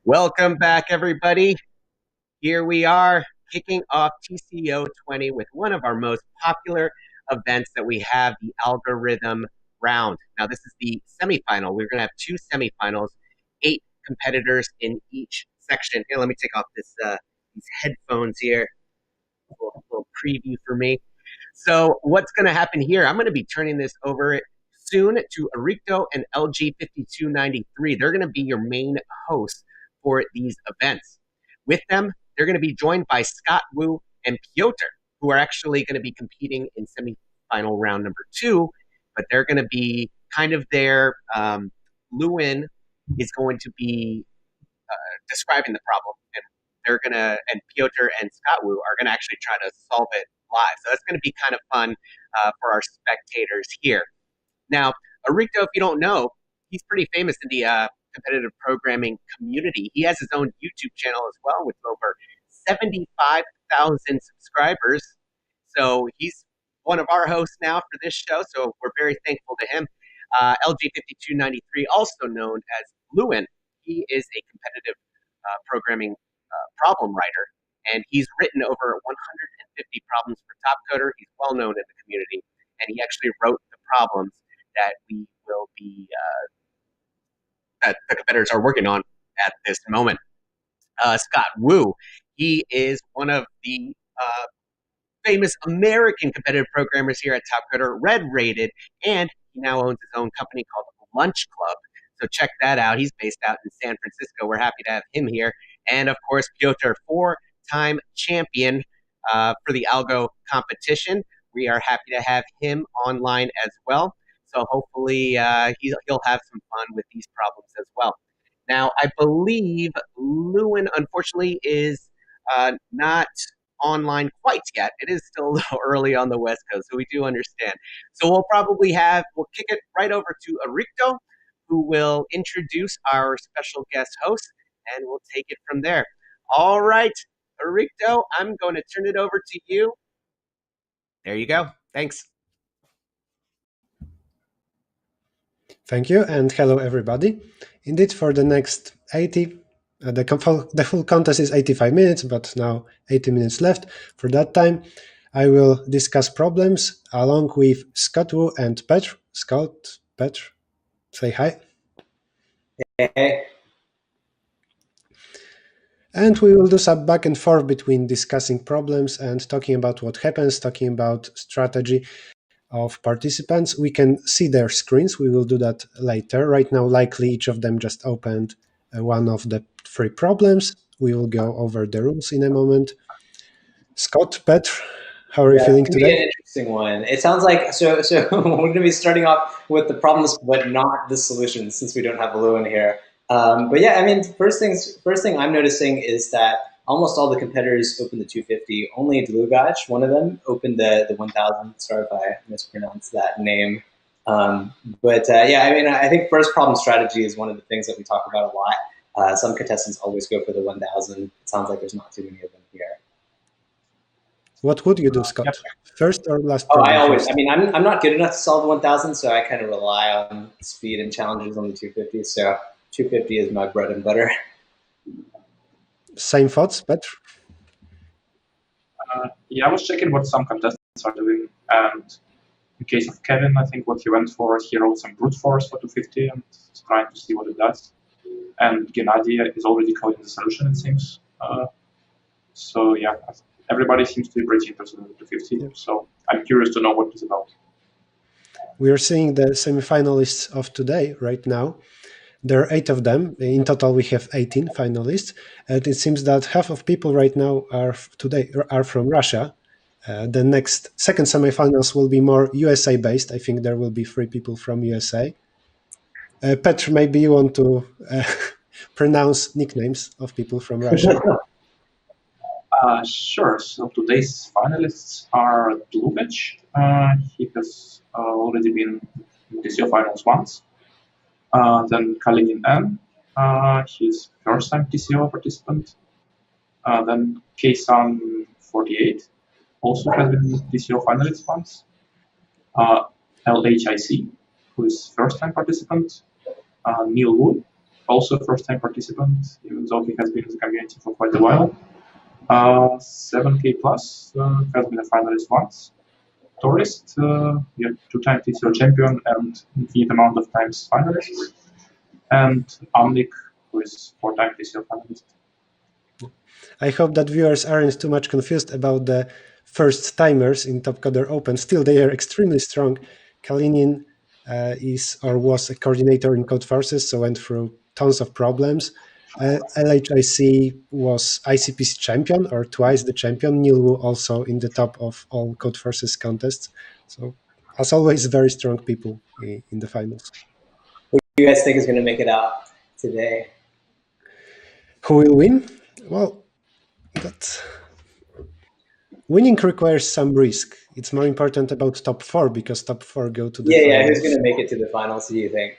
Welcome back, everybody. Here we are kicking off TCO20 with one of our most popular events that we have, the algorithm round. Now, this is the semifinal. We're going to have two semifinals, 8 competitors in each section. Here, let me take off these headphones here. A little preview for me. So, what's going to happen here? I'm going to be turning this over soon to Errichto and lg5293. They're going to be your main hosts for these events. With them, they're going to be joined by Scott Wu and Petr, who are actually going to be competing in semifinal round number 2, but they're going to be kind of there. Lewin is going to be describing the problem, and Petr and Scott Wu are going to actually try to solve it live. So that's going to be kind of fun for our spectators here. Now, Errichto, if you don't know, he's pretty famous in the competitive programming community. He has his own YouTube channel as well with over 75,000 subscribers. So he's one of our hosts now for this show, so we're very thankful to him. lg5293, also known as Lewin, he is a competitive programming problem writer, and he's written over 150 problems for Top Coder. He's well known in the community, and he actually wrote the problems that we will be that the competitors are working on at this moment. Scott Wu, he is one of the famous American competitive programmers here at Top Coder, red rated, and he now owns his own company called Lunch Club. So check that out. He's based out in San Francisco. We're happy to have him here. And of course, Petr, 4-time champion for the algo competition. We are happy to have him online as well. So hopefully he'll have some fun with these problems as well. Now, I believe Lewin, unfortunately, is not online quite yet. It is still a little early on the West Coast, so we do understand. So we'll kick it right over to Errichto, who will introduce our special guest host, and we'll take it from there. All right, Errichto, I'm going to turn it over to you. There you go. Thanks. Thank you, and hello everybody. Indeed, for the next 80, the full contest is 85 minutes, but now 80 minutes left. For that time, I will discuss problems along with Scott Wu and Petr. Scott, Petr, say hi. Hey. And we will do some back and forth between discussing problems and talking about what happens, talking about strategy of participants. We can see their screens. We will do that later. Right now, likely each of them just opened one of the 3 problems. We will go over the rules in a moment. Scott, Petr, how are you feeling today? An interesting one. It sounds like so we're going to be starting off with the problems, but not the solutions, since we don't have Lewin here. But yeah, I mean, first thing I'm noticing is that almost all the competitors opened the 250. Only Dlugach, one of them, opened the 1000. Sorry if I mispronounced that name. Yeah, I mean, I think first problem strategy is one of the things that we talk about a lot. Some contestants always go for the 1000. It sounds like there's not too many of them here. What would you do, Scott? Yep. First or last? I always. First? I mean, I'm not good enough to solve the 1000, so I kind of rely on speed and challenges on the 250. So 250 is my bread and butter. Same thoughts, Petr? Yeah, I was checking what some contestants are doing, and in case of Kevin, I think what he went for, he wrote some brute force for 250 and trying to see what it does. And Gennady is already coding the solution, it seems. So yeah, everybody seems to be pretty interested in the 250. Yeah. So I'm curious to know what it's about. We are seeing the semifinalists of today right now. There are 8 of them. In total, we have 18 finalists. And it seems that half of people right now are from Russia. The second semifinals will be more USA-based. I think there will be 3 people from USA. Petr, maybe you want to pronounce nicknames of people from Russia. Sure. So today's finalists are Dlugach. He has already been in TCO finals once. Then Kaligin N, he's first-time TCO participant. Then Ksan 48 also has been TCO finalist once. LHIC, who is first-time participant. Neil Wu, also first-time participant, even though he has been in the community for quite a while. 7K plus, has been a finalist once. Tourist, two-time TCO champion and infinite amount of times finalist. And Amnik, who is four-time TCO finalist. I hope that viewers aren't too much confused about the first timers in Topcoder Open. Still, they are extremely strong. Kalinin is or was a coordinator in Code Forces, so went through tons of problems. LHIC was ICP's champion, or twice the champion. Nilwu also in the top of all Code Forces contests. So, as always, very strong people in the finals. Who do you guys think is going to make it out today? Who will win? Well, winning requires some risk. It's more important about top 4 because top 4 go to the finals. Yeah. Who's going to make it to the finals, do you think?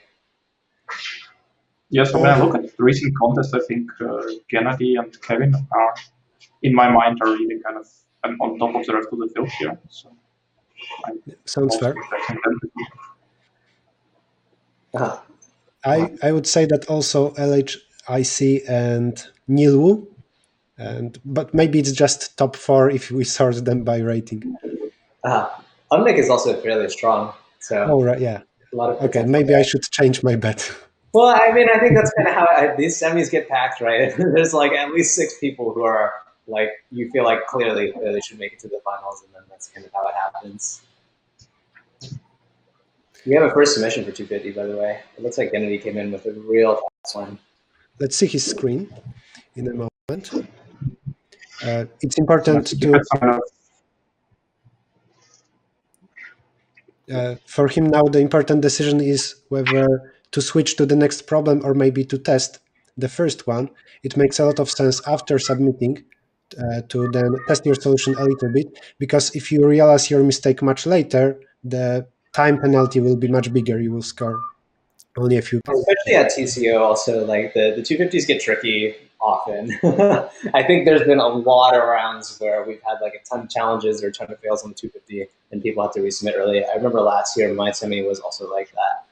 Yes, when I look at the recent contest, I think Gennady and Kevin are, in my mind, are really kind of on top of the rest of the field here. So sounds fair. Uh-huh. I would say that also LHIC and Nilwu, but maybe it's just top 4 if we sort them by rating. Unmik is also fairly strong. So oh, right, yeah. A lot of okay, maybe there. I should change my bet. Well, I mean, I think that's kind of how these semis get packed, right? There's like at least 6 people who are like, you feel like clearly they should make it to the finals, and then that's kind of how it happens. We have a first submission for 250, by the way. It looks like Kennedy came in with a real fast one. Let's see his screen in a moment. It's important to... for him now, the important decision is whether to switch to the next problem or maybe to test the first one. It makes a lot of sense after submitting to then test your solution a little bit, because if you realize your mistake much later, the time penalty will be much bigger. You will score only a few points. Especially at TCO, also, like the 250s get tricky often. I think there's been a lot of rounds where we've had like a ton of challenges or a ton of fails on the 250 and people have to resubmit early. I remember last year my semi was also like that.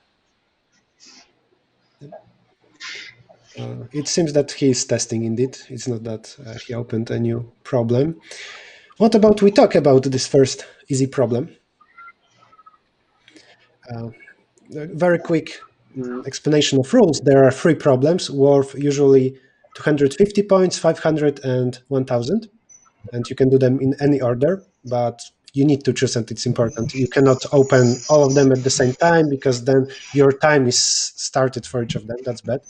It seems that he is testing indeed. It's not that he opened a new problem. What about we talk about this first easy problem? Very quick explanation of rules. There are 3 problems worth usually 250 points, 500, and 1000. And you can do them in any order, but you need to choose, and it's important. You cannot open all of them at the same time, because then your time is started for each of them. That's bad.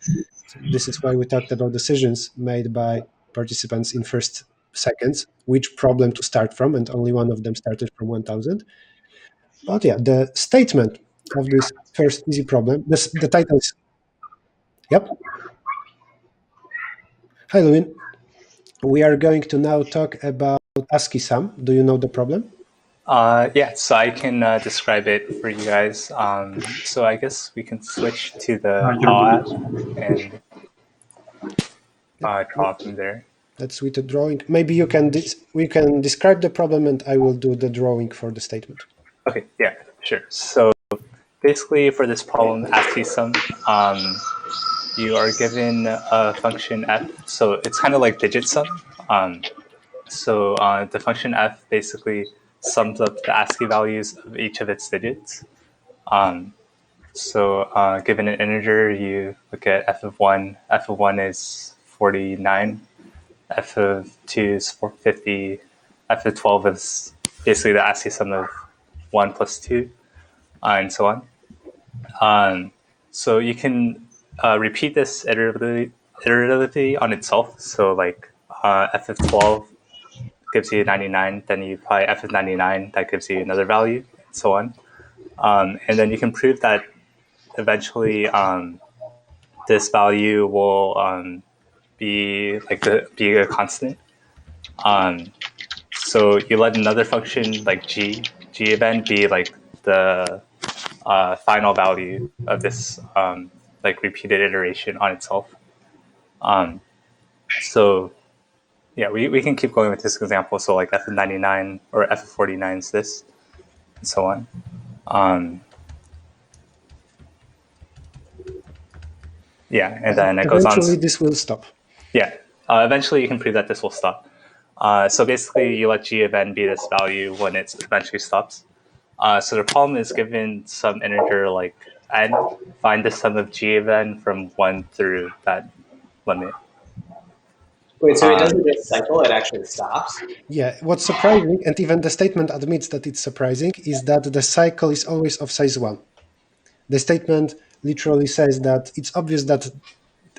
So this is why we talked about decisions made by participants in first seconds, which problem to start from, and only one of them started from 1000. But yeah, the statement of this first easy problem, the title is... Yep. Hi, Lewin. We are going to now talk about ASCII sum. Do you know the problem? Yeah, so I can describe it for you guys. So I guess we can switch to the app and draw from there. That's with the drawing. Maybe you can we can describe the problem, and I will do the drawing for the statement. Okay, yeah, sure. So basically, for this problem, ASCII sum, you are given a function f. So it's kind of like digit sum. So the function f basically sums up the ASCII values of each of its digits. So given an integer, you look at f of 1. F of 1 is 49. F of 2 is 450. F of 12 is basically the ASCII sum of 1 plus 2, and so on. So you can repeat this iteratively on itself. So like f of 12 gives you 99, then you apply f of 99, that gives you another value, and so on. And then you can prove that eventually this value will be a constant. So you let another function like g event be like the final value of this like repeated iteration on itself. So yeah, we can keep going with this example. So like f of 99 or f of 49 is this, and so on. Yeah, and then it goes on. Eventually, this will stop. Yeah, eventually you can prove that this will stop. So basically, you let g of n be this value when it eventually stops. So the problem is given some integer like n, find the sum of g of n from 1 through that limit. Wait, so it doesn't just cycle, it actually stops? Yeah, what's surprising, and even the statement admits that it's surprising, is that the cycle is always of size 1. The statement literally says that it's obvious that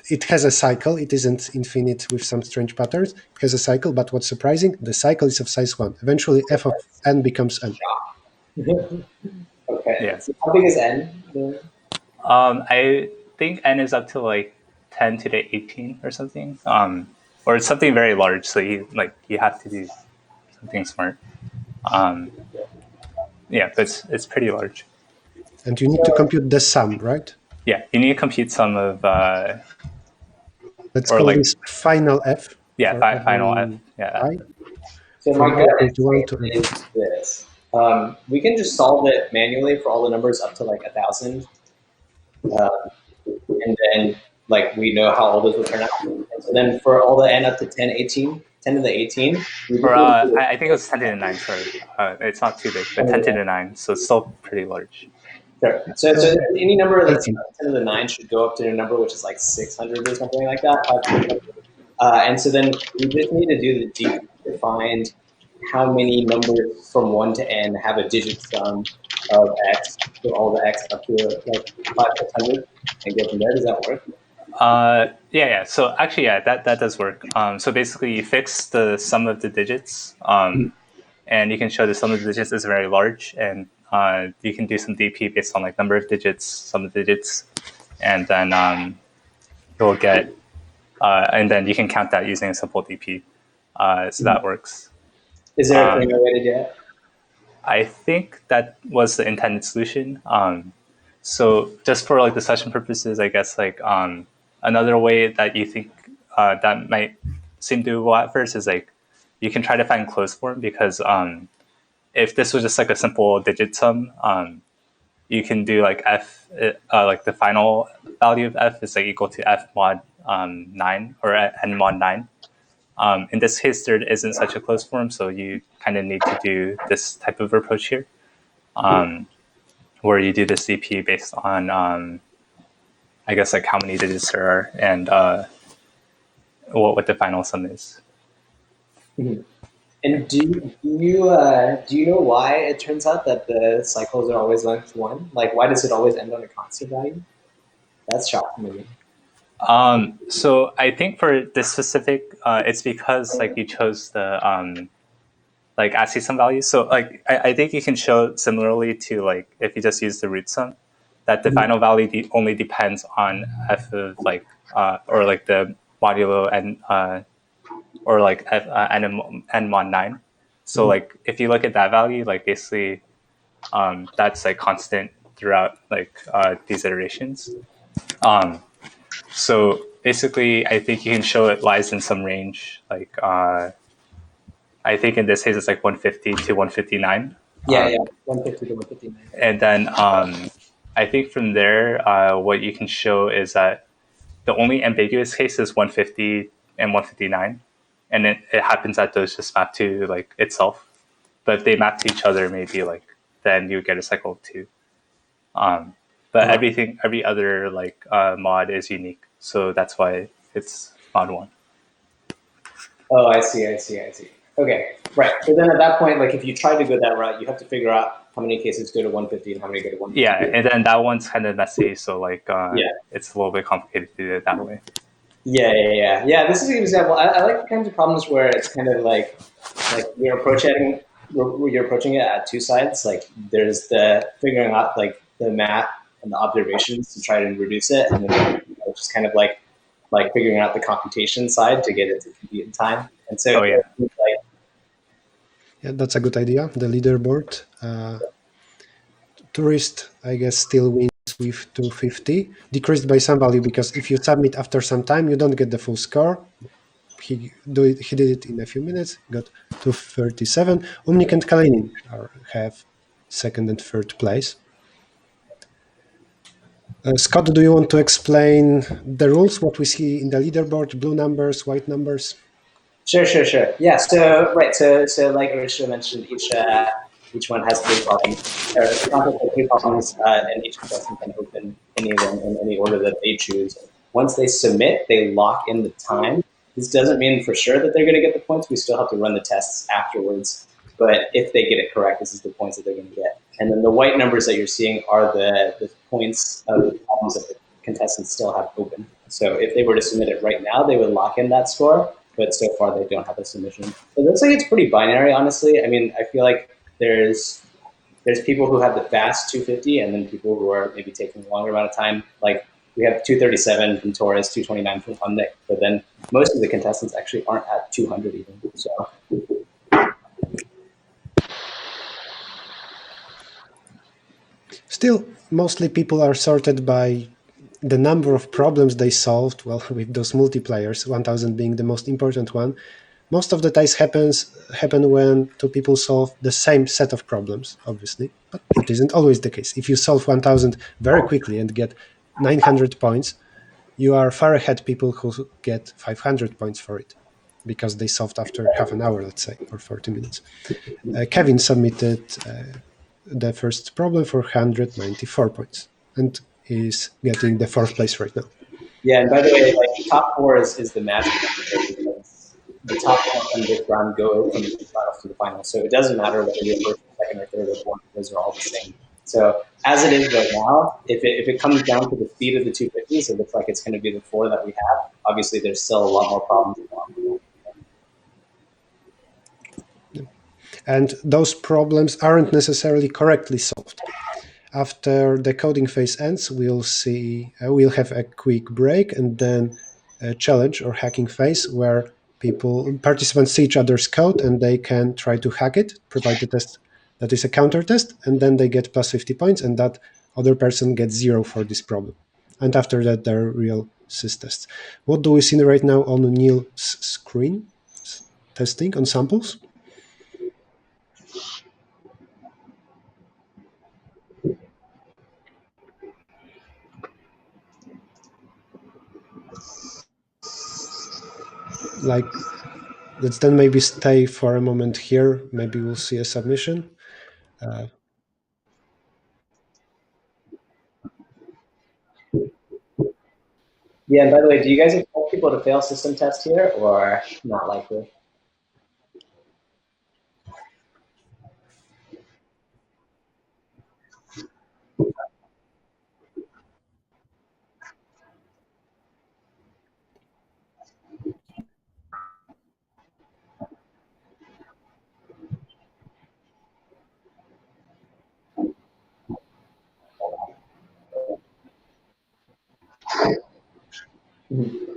it has a cycle. It isn't infinite with some strange patterns. It has a cycle, but what's surprising, the cycle is of size 1. Eventually, f of n becomes n. Okay. Yeah. So how big is n? I think n is up to like 10 to the 18 or something, or it's something very large. So you have to do something smart. Yeah, but it's pretty large. And you need to compute the sum, right? Yeah, you need to compute some of Let's or call like this final f. yeah, for final f. every Yeah. I. So From my gut equal to 1 to instinct is this. We can just solve it manually for all the numbers up to like 1,000. And then like we know how all those will turn out. And so then for all the n up to 10, 18, 10 to the 18, we Or just I think it was 10 to the 9, sorry. It's not too big, but 10 to the 9, so it's still pretty large. sure. So any number that's 18. 10 to the 9 should go up to a number which is like 600 or something like that. 500. And so then we just need to do the deep to find how many numbers from 1 to n have a digit sum of x, so all the x up to like 500, and go from there. Does that work? Yeah. So actually, yeah, that does work. So basically, you fix the sum of the digits, and you can show the sum of the digits is very large, and you can do some DP based on like number of digits, sum of digits, and then you'll get, and then you can count that using a simple DP. So that works. Is there a cleaner way to do it? I think that was the intended solution. So just for like discussion purposes, I guess like another way that you think that might seem doable at first is like you can try to find closed form, because if this was just like a simple digit sum, you can do like f like the final value of f is like equal to f mod 9 or n mod 9. In this case, there isn't such a closed form, so you kind of need to do this type of approach here, where you do this DP based on, I guess, like how many digits there are and what the final sum is. And do you know why it turns out that the cycles are always length 1? Like, why does it always end on a constant value? That's shocking to me. So I think for this specific, it's because like you chose the like ASCII sum values. So like I think you can show similarly to like if you just use the root sum, that the final value only depends on f of like or like the modulo n or like f n mod 9. So like if you look at that value, like basically that's like constant throughout like these iterations. So basically, I think you can show it lies in some range. Like I think in this case it's like 150 to 159. Yeah, 150 to 159. And then I think from there, what you can show is that the only ambiguous case is 150 and 159, and it happens that those just map to like itself. But if they map to each other, maybe like then you get a cycle of 2. But every other like mod is unique, so that's why it's mod 1. Oh, I see. Okay, right. So then at that point, like if you try to go that route, you have to figure out how many cases go to 150 and how many go to 150. Yeah, and then that one's kind of messy, so like it's a little bit complicated to do it that way. Yeah. This is an example. I like the kinds of problems where it's kind of like you're approaching it at two sides. Like there's the figuring out like the math and the observations to try to reduce it, and then just kind of like figuring out the computation side to get it to compute in time. And so, yeah, that's a good idea. The leaderboard. Tourist, I guess, still wins with 250, decreased by some value, because if you submit after some time, you don't get the full score. He did it in a few minutes, got 237. Umnik and Kalinin have second and third place. Scott, do you want to explain the rules, what we see in the leaderboard, blue numbers, white numbers? Sure. Yeah. So right. So like Errichto mentioned, each one has three problems. Or the concept of three problems, and each contestant can open any of them in any order that they choose. Once they submit, they lock in the time. This doesn't mean for sure that they're going to get the points. We still have to run the tests afterwards. But if they get it correct, this is the points that they're going to get. And then the white numbers that you're seeing are the points of the problems that the contestants still have open. So if they were to submit it right now, they would lock in that score. But so far, they don't have a submission. It looks like it's pretty binary, honestly. I mean, I feel like there's people who have the fast 250, and then people who are maybe taking a longer amount of time. Like we have 237 from Torres, 229 from Humnick, but then most of the contestants actually aren't at 200 even. So. Still, mostly people are sorted by the number of problems they solved, well, with those multipliers, 1000 being the most important one. Most of the ties happen when two people solve the same set of problems, obviously, but that isn't always the case. If you solve 1000 very quickly and get 900 points, you are far ahead people who get 500 points for it, because they solved after half an hour, let's say, or 40 minutes. Kevin submitted the first problem for 194 points and is getting the fourth place right now. Yeah, and by the way, like top four is the magic number. The top four from this round go from the finals to the finals. So it doesn't matter whether you're first, second, or third, or fourth; those are all the same. So as it is right now, if it comes down to the speed of the 250s, it looks like it's going to be the four that we have. Obviously, there's still a lot more problems. And those problems aren't necessarily correctly solved. After the coding phase ends, we'll have a quick break and then a challenge or hacking phase where participants see each other's code and they can try to hack it, provide the test that is a counter test, and then they get plus 50 points, and that other person gets 0 for this problem. And after that, there are real sys tests. What do we see right now on Neil's screen? Testing on samples? Like, let's then maybe stay for a moment here. Maybe we'll see a submission. Yeah, and by the way, do you guys expect people to fail system test here, or not likely?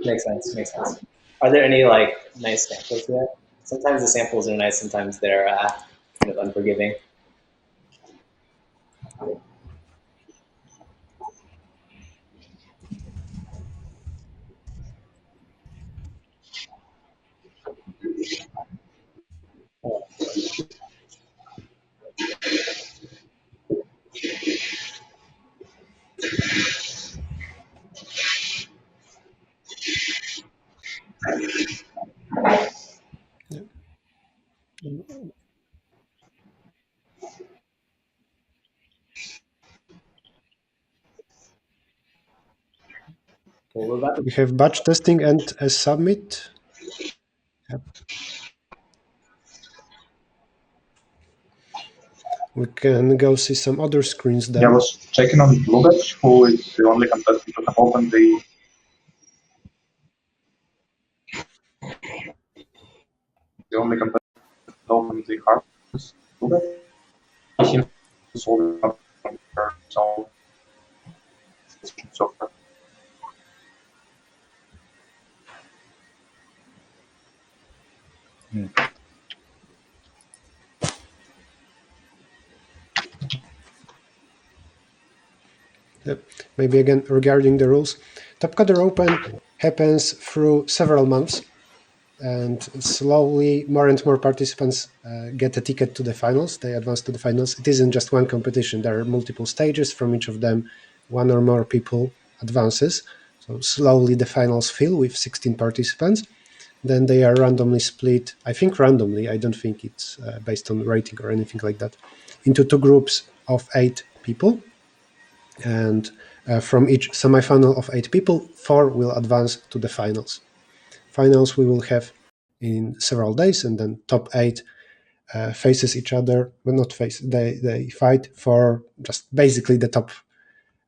Makes sense. Are there any like nice samples here? Sometimes the samples are nice, sometimes they're kind of unforgiving. We have batch testing and a submit. Yep. We can go see some other screens then. Yeah, I was checking on Bluebetch, who is the only contestant to have opened the only contestant to open the hard Bluebetch. He seems to solve it from her so far. Maybe again regarding the rules, Topcoder Open happens through several months, and slowly more and more participants get a ticket to the finals. They advance to the finals. It isn't just one competition. There are multiple stages. From each of them, one or more people advances. So slowly the finals fill with 16 participants. Then they are randomly split, I think randomly, I don't think it's based on rating or anything like that, into two groups of 8 people. And from each semifinal of 8 people, 4 will advance to the finals. Finals we will have in several days, and then top 8 faces each other, but not face, they fight for just basically the top,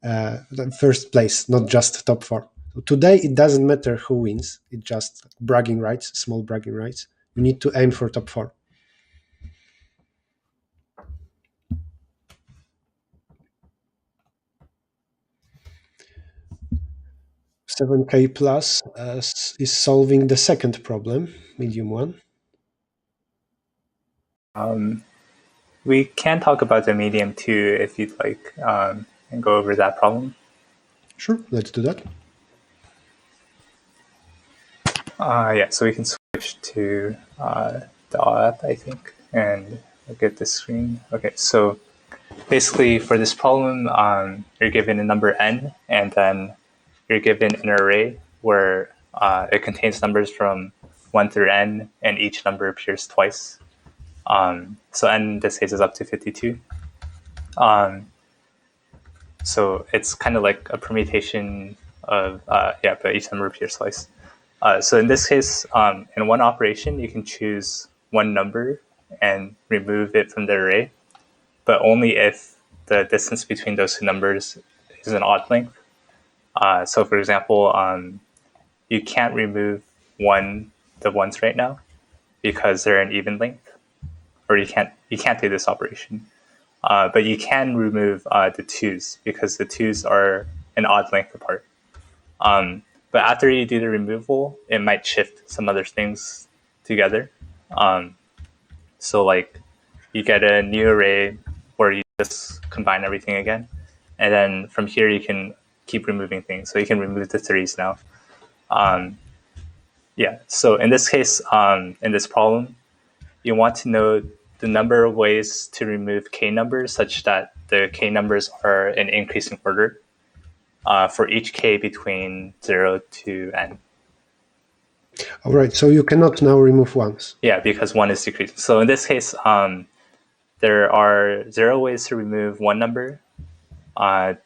the first place, not just top 4. So today it doesn't matter who wins, it's just bragging rights, small bragging rights. You need to aim for top 4. $7K plus is solving the second problem, medium one. We can talk about the medium too if you'd like, and go over that problem. Sure, let's do that. Yeah, so we can switch to the app, I think, and look at the screen. Okay, so basically for this problem, you're given a number n, and then you're given an array where it contains numbers from 1 through n, and each number appears twice. So n in this case is up to 52. So it's kind of like a permutation of, but each number appears twice. So in this case, in one operation, you can choose one number and remove it from the array, but only if the distance between those two numbers is an odd length. So for example, you can't remove the ones right now because they're an even length, or you can't do this operation. But you can remove the twos because the twos are an odd length apart. But after you do the removal, it might shift some other things together. So like you get a new array where you just combine everything again. And then from here, you can keep removing things. So you can remove the threes now. So in this case, in this problem, you want to know the number of ways to remove k numbers such that the k numbers are in increasing order for each k between 0 to n. All right, so you cannot now remove ones. Yeah, because 1 is decreasing. So in this case, there are 0 ways to remove one number.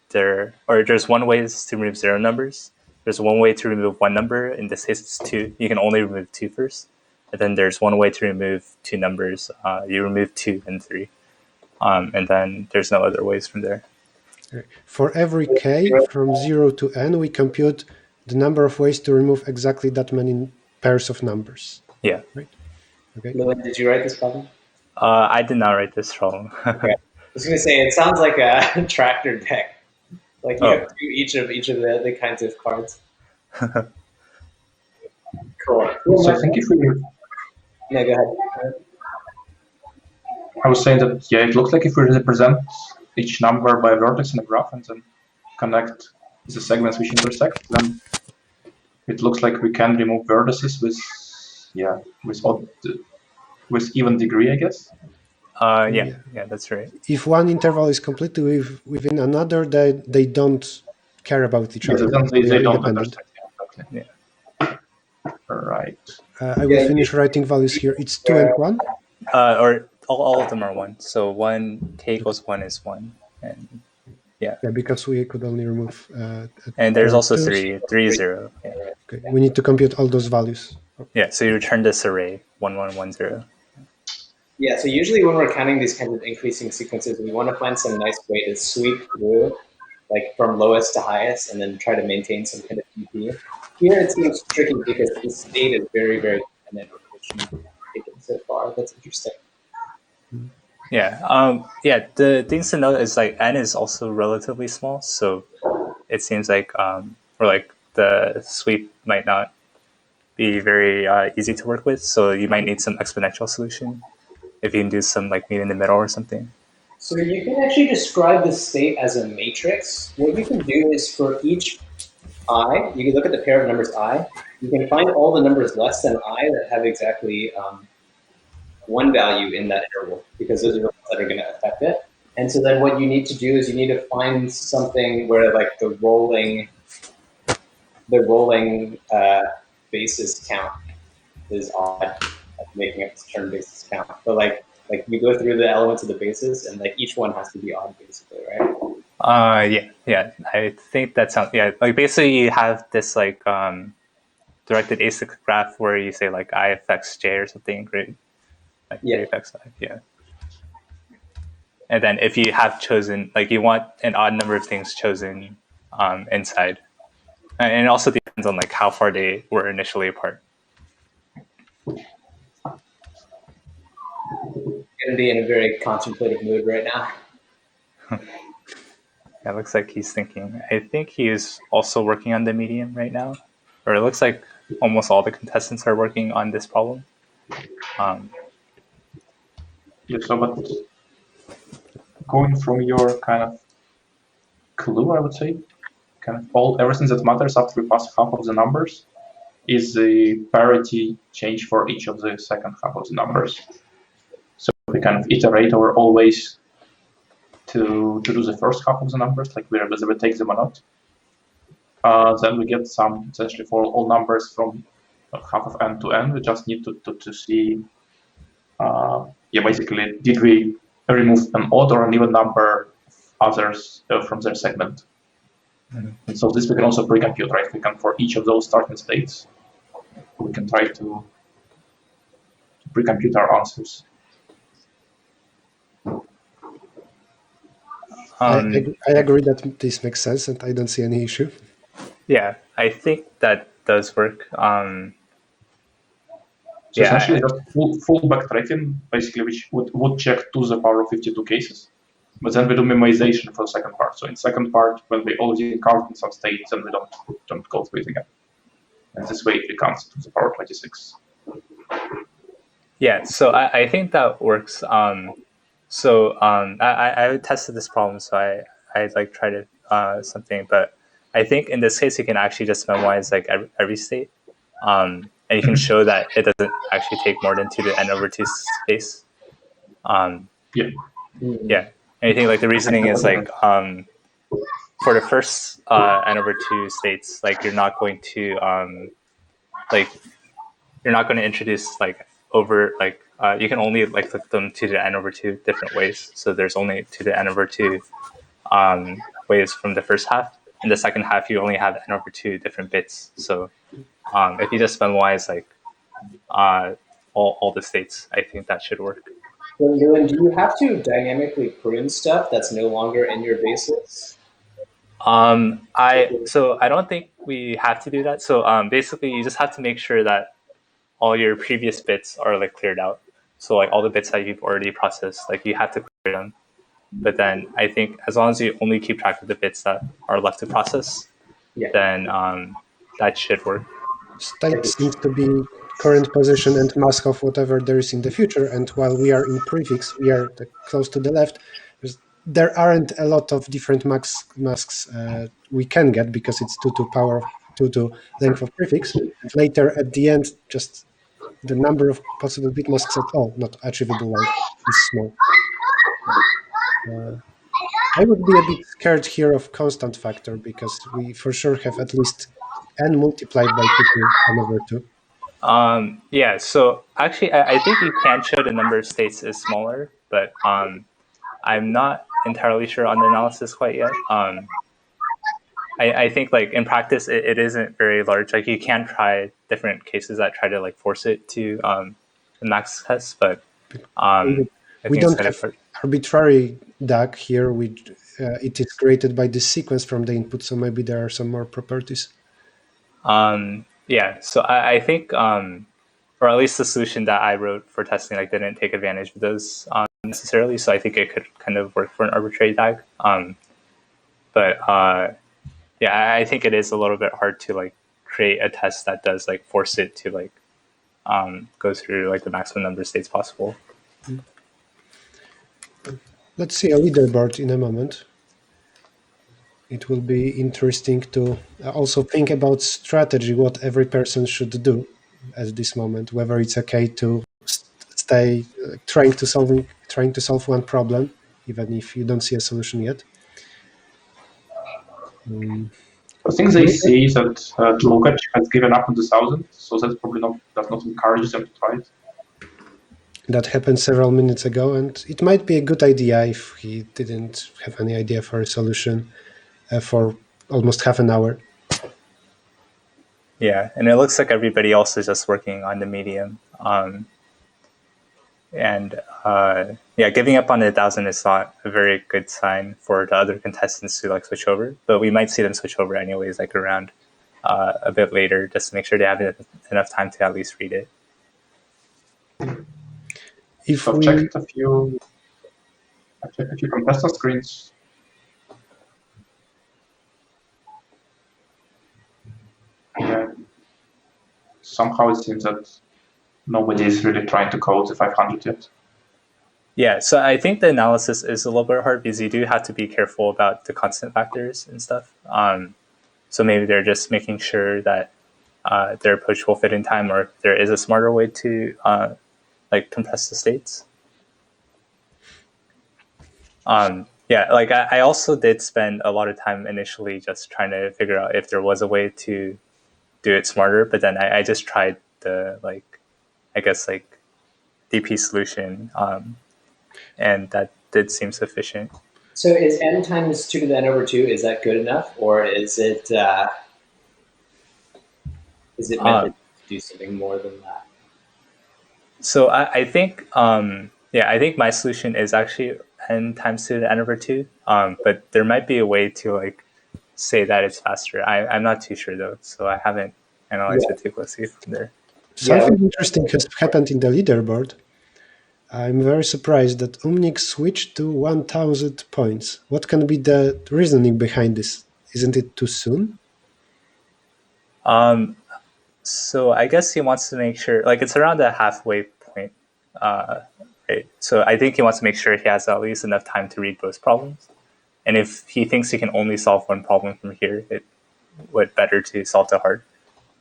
There's 1 ways to remove 0 numbers. There's 1 way to remove one number. In this case, it's 2. You can only remove 2 first. And then there's 1 way to remove 2 numbers. You remove 2 and 3. And then there's no other ways from there. For every k from 0 to n, we compute the number of ways to remove exactly that many pairs of numbers. Yeah. Right? Okay. Lewin, did you write this problem? I did not write this problem. Okay. I was going to say, it sounds like a tractor deck. Like you have to do each of the kinds of cards. Cool. So I think if we... No, go ahead. I was saying that, yeah, it looks like if we represent each number by a vertex in a graph and then connect the segments which intersect, then it looks like we can remove vertices with even degree, I guess. Yeah, that's right. If one interval is completely within another, they don't care about each other. They don't independent. Understand. Yeah. All right. I will finish writing values here. It's 2 and 1. Or all of them are 1. So 1 k equals 1 is 1, and yeah, because we could only remove. and there's also 3 is 0. Yeah. Okay, we need to compute all those values. Yeah, so you return this array 1 1 1 0. Yeah, so usually when we're counting these kinds of increasing sequences, we want to find some nice way to sweep through, like from lowest to highest, and then try to maintain some kind of PP. Here it seems tricky because the state is very, very dependent on which you've taken so far. That's interesting. Yeah, the things to note is like n is also relatively small, so it seems like the sweep might not be very easy to work with. So you might need some exponential solution if you can do some like meet in the middle or something. So you can actually describe the state as a matrix. What you can do is for each I, you can look at the pair of numbers I. You can find all the numbers less than I that have exactly one value in that interval, because those are the ones that are going to affect it. And so then what you need to do is you need to find something where like the rolling basis count is odd, like making up this term basis count. But like you go through the elements of the basis and like each one has to be odd basically, right? Yeah. I think that sounds like basically you have this like directed acyclic graph where you say like I affects J or something, right? Like Yeah. J affects I, yeah. And then if you have chosen, like you want an odd number of things chosen inside. And it also depends on like how far they were initially apart. Gonna be in a very contemplative mood right now. Yeah, it looks like he's thinking. I think he is also working on the medium right now. Or it looks like almost all the contestants are working on this problem. Yeah, so but going from your kind of clue, I would say, kind of everything that matters after we pass half of the numbers is the parity change for each of the second half of the numbers. So we kind of iterate over always to do the first half of the numbers, like whether we take them or not. Then we get some essentially for all numbers from half of n to n. We just need to see, basically, did we remove an odd or an even number of others from their segment? And so this we can also pre-compute, right? We can, for each of those starting states, we can try to pre-compute our answers. I agree that this makes sense, and I don't see any issue. Yeah, I think that does work. So essentially, just full backtracking, basically, which would check to the power of 52 cases. But then we do memoization for the second part. So in second part, when we already count in some states, then we don't go through it again. And this way it becomes to the power 26. Yeah, so I think that works. I tested this problem, so I like tried it something, but I think in this case you can actually just memorize like every state, and you can show that it doesn't actually take more than 2 to n over 2 space. Yeah. Yeah, and I think like the reasoning is like for the first n over 2 states, like you're not going to introduce like over like you can only like flip them 2 to n over 2 different ways. So there's only 2 to n over 2 ways from the first half. In the second half, you only have n over 2 different bits. So if you just memorize like all the states, I think that should work. So, do you have to dynamically prune stuff that's no longer in your basis? I don't think we have to do that. So basically, you just have to make sure that all your previous bits are like cleared out. So like all the bits that you've already processed, like you have to clear them. But then I think as long as you only keep track of the bits that are left to process, then that should work. State seems to be current position and mask of whatever there is in the future. And while we are in prefix, we are close to the left. There aren't a lot of different masks we can get because it's 2 to power of 2 to length of prefix. And later at the end, just the number of possible bit masks at all, not achievable length, is small. I would be a bit scared here of constant factor because we for sure have at least n multiplied by 2 to n over 2. Yeah, so actually I think you can show the number of states is smaller, but I'm not entirely sure on the analysis quite yet. I think like in practice it isn't very large. Like you can try different cases that try to like force it to the max test, but we don't have arbitrary DAG here. It is created by the sequence from the input, so maybe there are some more properties. Yeah, so I think, or at least the solution that I wrote for testing, like didn't take advantage of those necessarily. So I think it could kind of work for an arbitrary DAG. Yeah, I think it is a little bit hard to like create a test that does like force it to like go through like the maximum number of states possible. Let's see a leaderboard in a moment. It will be interesting to also think about strategy, what every person should do at this moment, whether it's okay to stay trying to solve one problem even if you don't see a solution yet. I think they say that Lukac has given up on the 1000, so that's probably does not encourage them to try it. That happened several minutes ago, and it might be a good idea if he didn't have any idea for a solution for almost half an hour. Yeah, and it looks like everybody else is just working on the medium. Giving up on the 1000 is not a very good sign for the other contestants to like switch over, but we might see them switch over anyways, like around a bit later, just to make sure they have enough time to at least read it. If I've we checked a few contestant screens. Yeah. Somehow it seems that nobody is really trying to code the 500 yet. Yeah, so I think the analysis is a little bit hard because you do have to be careful about the constant factors and stuff. So maybe they're just making sure that their approach will fit in time, or if there is a smarter way to compress the states. I also did spend a lot of time initially just trying to figure out if there was a way to do it smarter, but then I just tried the DP solution, and that did seem sufficient. So is n times 2 to the n over 2, is that good enough, or is it meant to do something more than that? So I think I think my solution is actually n times 2 to the n over 2, but there might be a way to say that it's faster. I'm not too sure though, so I haven't analyzed meticulously from there. Something interesting has happened in the leaderboard. I'm very surprised that Umnik switched to 1000 points. What can be the reasoning behind this? Isn't it too soon? So I guess he wants to make sure, it's around the halfway point, right? So I think he wants to make sure he has at least enough time to read both problems. And if he thinks he can only solve one problem from here, it would better to solve the hard.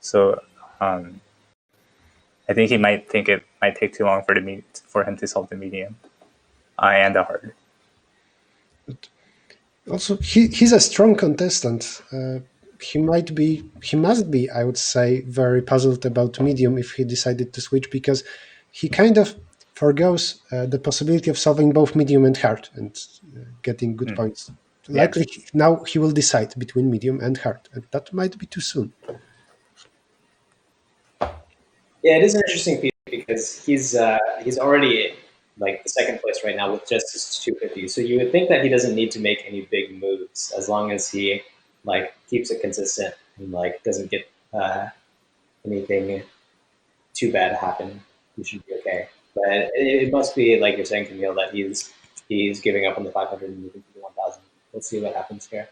So I think he might think it might take too long for him to solve the medium and the hard. But also, he's a strong contestant. He must be, I would say, very puzzled about medium if he decided to switch, because he kind of forgoes the possibility of solving both medium and hard and getting good points. Likely now he will decide between medium and hard, and that might be too soon. Yeah, it is an interesting piece because he's already the second place right now with just his 250. So you would think that he doesn't need to make any big moves as long as he keeps it consistent and doesn't get anything too bad happen. He should be okay. But it must be like you're saying, Camille, that he's giving up on the 500 and moving to the 1000. Let's see what happens here.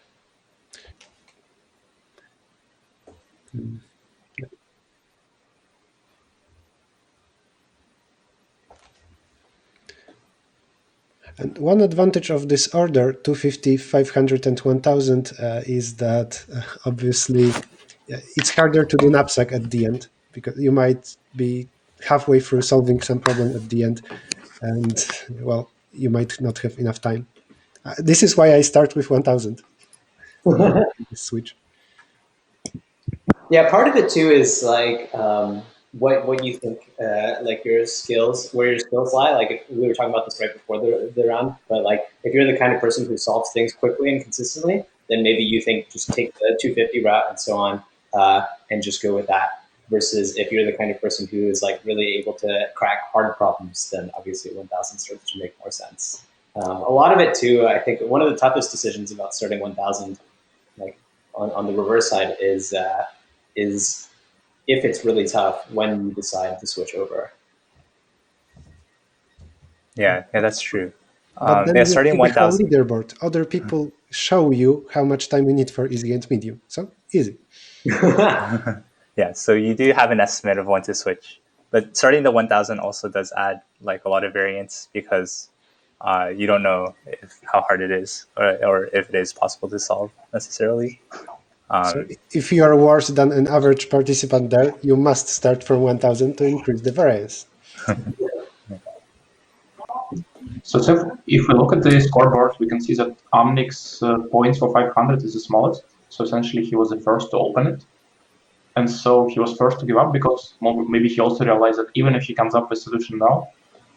And one advantage of this order, 250, 500, and 1000, is that obviously it's harder to do knapsack at the end, because you might be halfway through solving some problem at the end, and, well, you might not have enough time. This is why I start with 1000. Switch. Yeah, part of it too is what you think your skills, where your skills lie. If we were talking about this right before the round, but if you're the kind of person who solves things quickly and consistently, then maybe you think just take the 250 route and so on, and just go with that. Versus if you're the kind of person who is really able to crack hard problems, then obviously 1000 starts to make more sense. A lot of it too, I think one of the toughest decisions about starting 1000, on the reverse side, is if it's really tough when you decide to switch over. Yeah, that's true. But then starting 1000 leaderboard, other people show you how much time you need for easy and medium. So easy. Yeah, so you do have an estimate of when to switch, but starting the 1000 also does add a lot of variance, because you don't know how hard it is, or if it is possible to solve necessarily. So if you are worse than an average participant there, you must start from 1000 to increase the variance. So if we look at the scoreboard, we can see that Omnic's points for 500 is the smallest. So essentially, he was the first to open it. And so he was first to give up because maybe he also realized that even if he comes up with a solution now,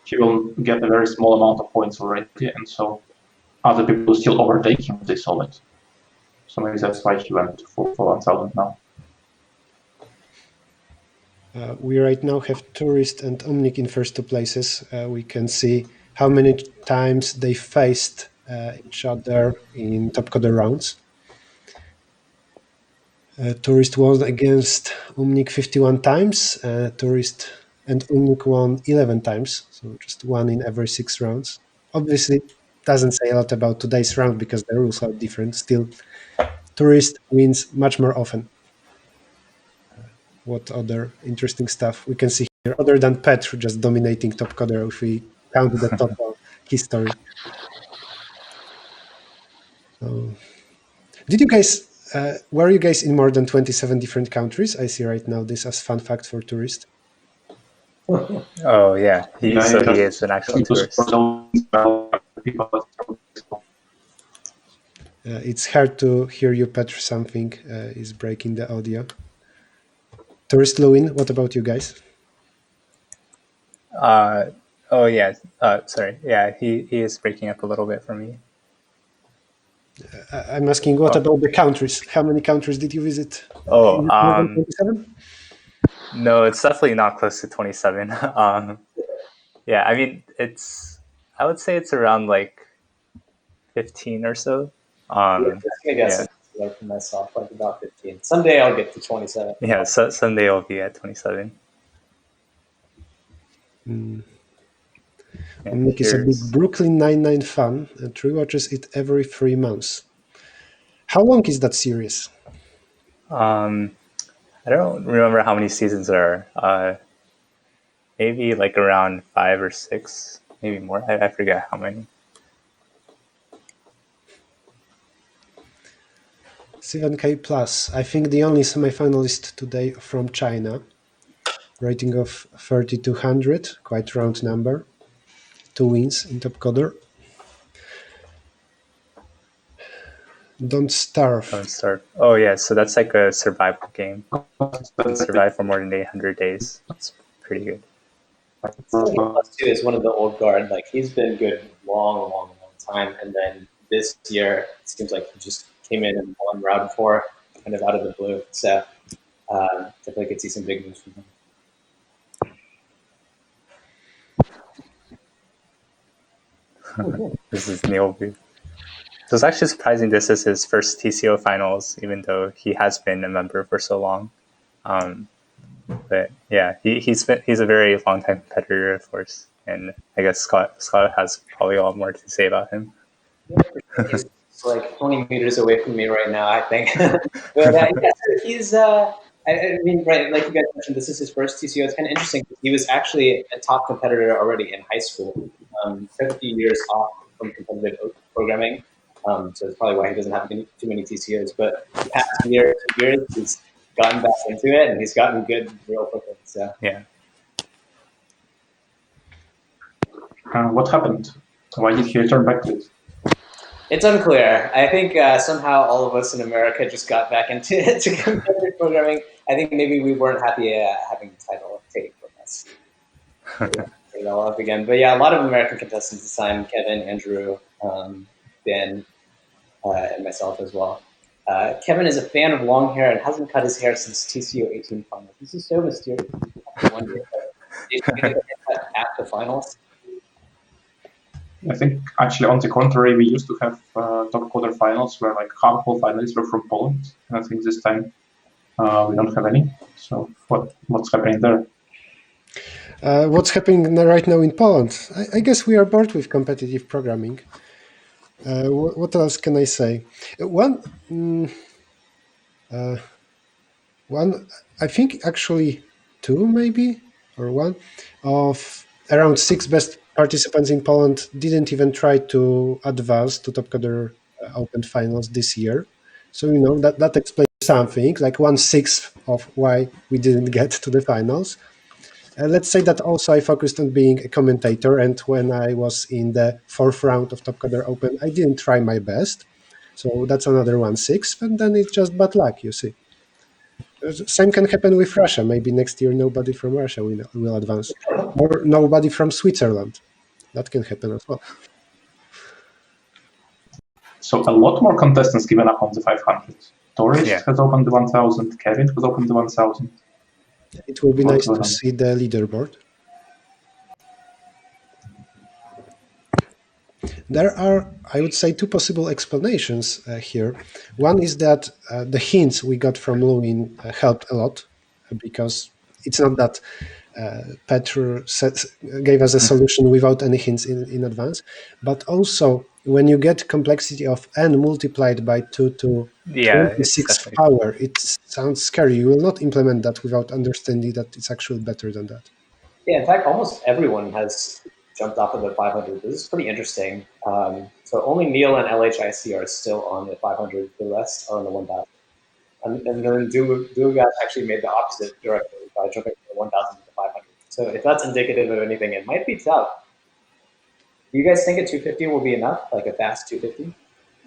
he will get a very small amount of points already. And so other people will still overtake him if they solve it. So maybe that's why he went for 1,000 now. We right now have Tourist and Omnic in first two places. We can see how many times they faced each other in top coder rounds. Tourist won against Omnic 51 times. Tourist and Omnic won 11 times, so just one in every 6 rounds. Obviously, doesn't say a lot about today's round because the rules are different. Still, Tourist wins much more often. What other interesting stuff we can see here, other than Petr just dominating top coder if we count the total history. Did you guys, were you guys in more than 27 different countries? I see right now this as fun fact for tourists. Oh yeah, he is an actual tourist. It's hard to hear you, Petr. Something is breaking the audio. Tourist Lewin, what about you guys? Oh yeah, sorry. Yeah, he is breaking up a little bit for me. I'm asking, what about the countries? How many countries did you visit? Oh, 27? No, it's definitely not close to 27. Yeah, I mean, I would say it's around like 15 or so. I guess like for myself, like about 15. Someday I'll get to 27. Yeah, so someday I'll be at 27. Yeah, Nick is a big Brooklyn Nine-Nine fan and rewatches it every 3 months. How long is that series? I don't remember how many seasons there are. Maybe like around 5 or 6, maybe more. I forget how many. 7K plus. I think the only semifinalist today from China. Rating of 3,200, quite round number. 2 wins in top coder. Don't starve. Don't starve. Oh yeah, so that's like a survival game. You survive for more than 800 days. That's pretty good. Plus two is one of the old guard. Like he's been good long time, and then this year it seems like he just came in and won round 4, kind of out of the blue. So definitely could see some big moves from him. This is Neil. So it's actually surprising this is his first TCO finals, even though he has been a member for so long. But yeah, he's a very long time competitor, of course, and I guess Scott has probably a lot more to say about him. He's like 20 meters away from me right now, I think. But yeah, so he's. I mean, right, like you guys mentioned, this is his first TCO. It's kind of interesting. He was actually a top competitor already in high school. Took a few years off from competitive programming, so it's probably why he doesn't have too many TCOs. But the past year, 2 years, he's gotten back into it, and he's gotten good real quickly. So yeah. What happened? Why did he return back to it? it's unclear. I think somehow all of us in America just got back into competitive programming. I think maybe we weren't happy having the title taken from us. It all up again. But yeah, a lot of American contestants signed: Kevin, Andrew, Ben, and myself as well. Kevin is a fan of long hair and hasn't cut his hair since TCO 18 finals. This is so mysterious. I wonder if he get cut at the finals. I think actually on the contrary, we used to have top quarter finals where like half of finalists were from Poland, and I think this time we don't have any. So what's happening there? What's happening right now in Poland? I guess we are bored with competitive programming. What else can I say? One, I think actually 2 maybe, or 1, of around 6 best participants in Poland didn't even try to advance to Top Coder Open finals this year. So, that explains something, like 1/6 of why we didn't get to the finals. Let's say that also I focused on being a commentator, and when I was in the 4th round of Top Coder Open, I didn't try my best. So that's another 1/6, and then it's just bad luck, you see. Same can happen with Russia. Maybe next year nobody from Russia will advance, or nobody from Switzerland. That can happen as well. So a lot more contestants given up on the 500. Tourist has opened the 1000. Kevin has opened the 1000. It will be nice to see the leaderboard. There are, I would say, two possible explanations here. One is that the hints we got from Lewin helped a lot, because it's not that petr gave us a solution without any hints in advance, but also when you get complexity of n multiplied by 2 to 26 power, it sounds scary. You will not implement that without understanding that it's actually better than that. Yeah, in fact, almost everyone has jumped off of the 500. This is pretty interesting. So only Neil and LHIC are still on the 500. The rest are on the 1000. And then Dugas actually made the opposite direction by jumping from the 1000 to the 500. So if that's indicative of anything, it might be tough. Do you guys think a 250 will be enough, like a fast 250?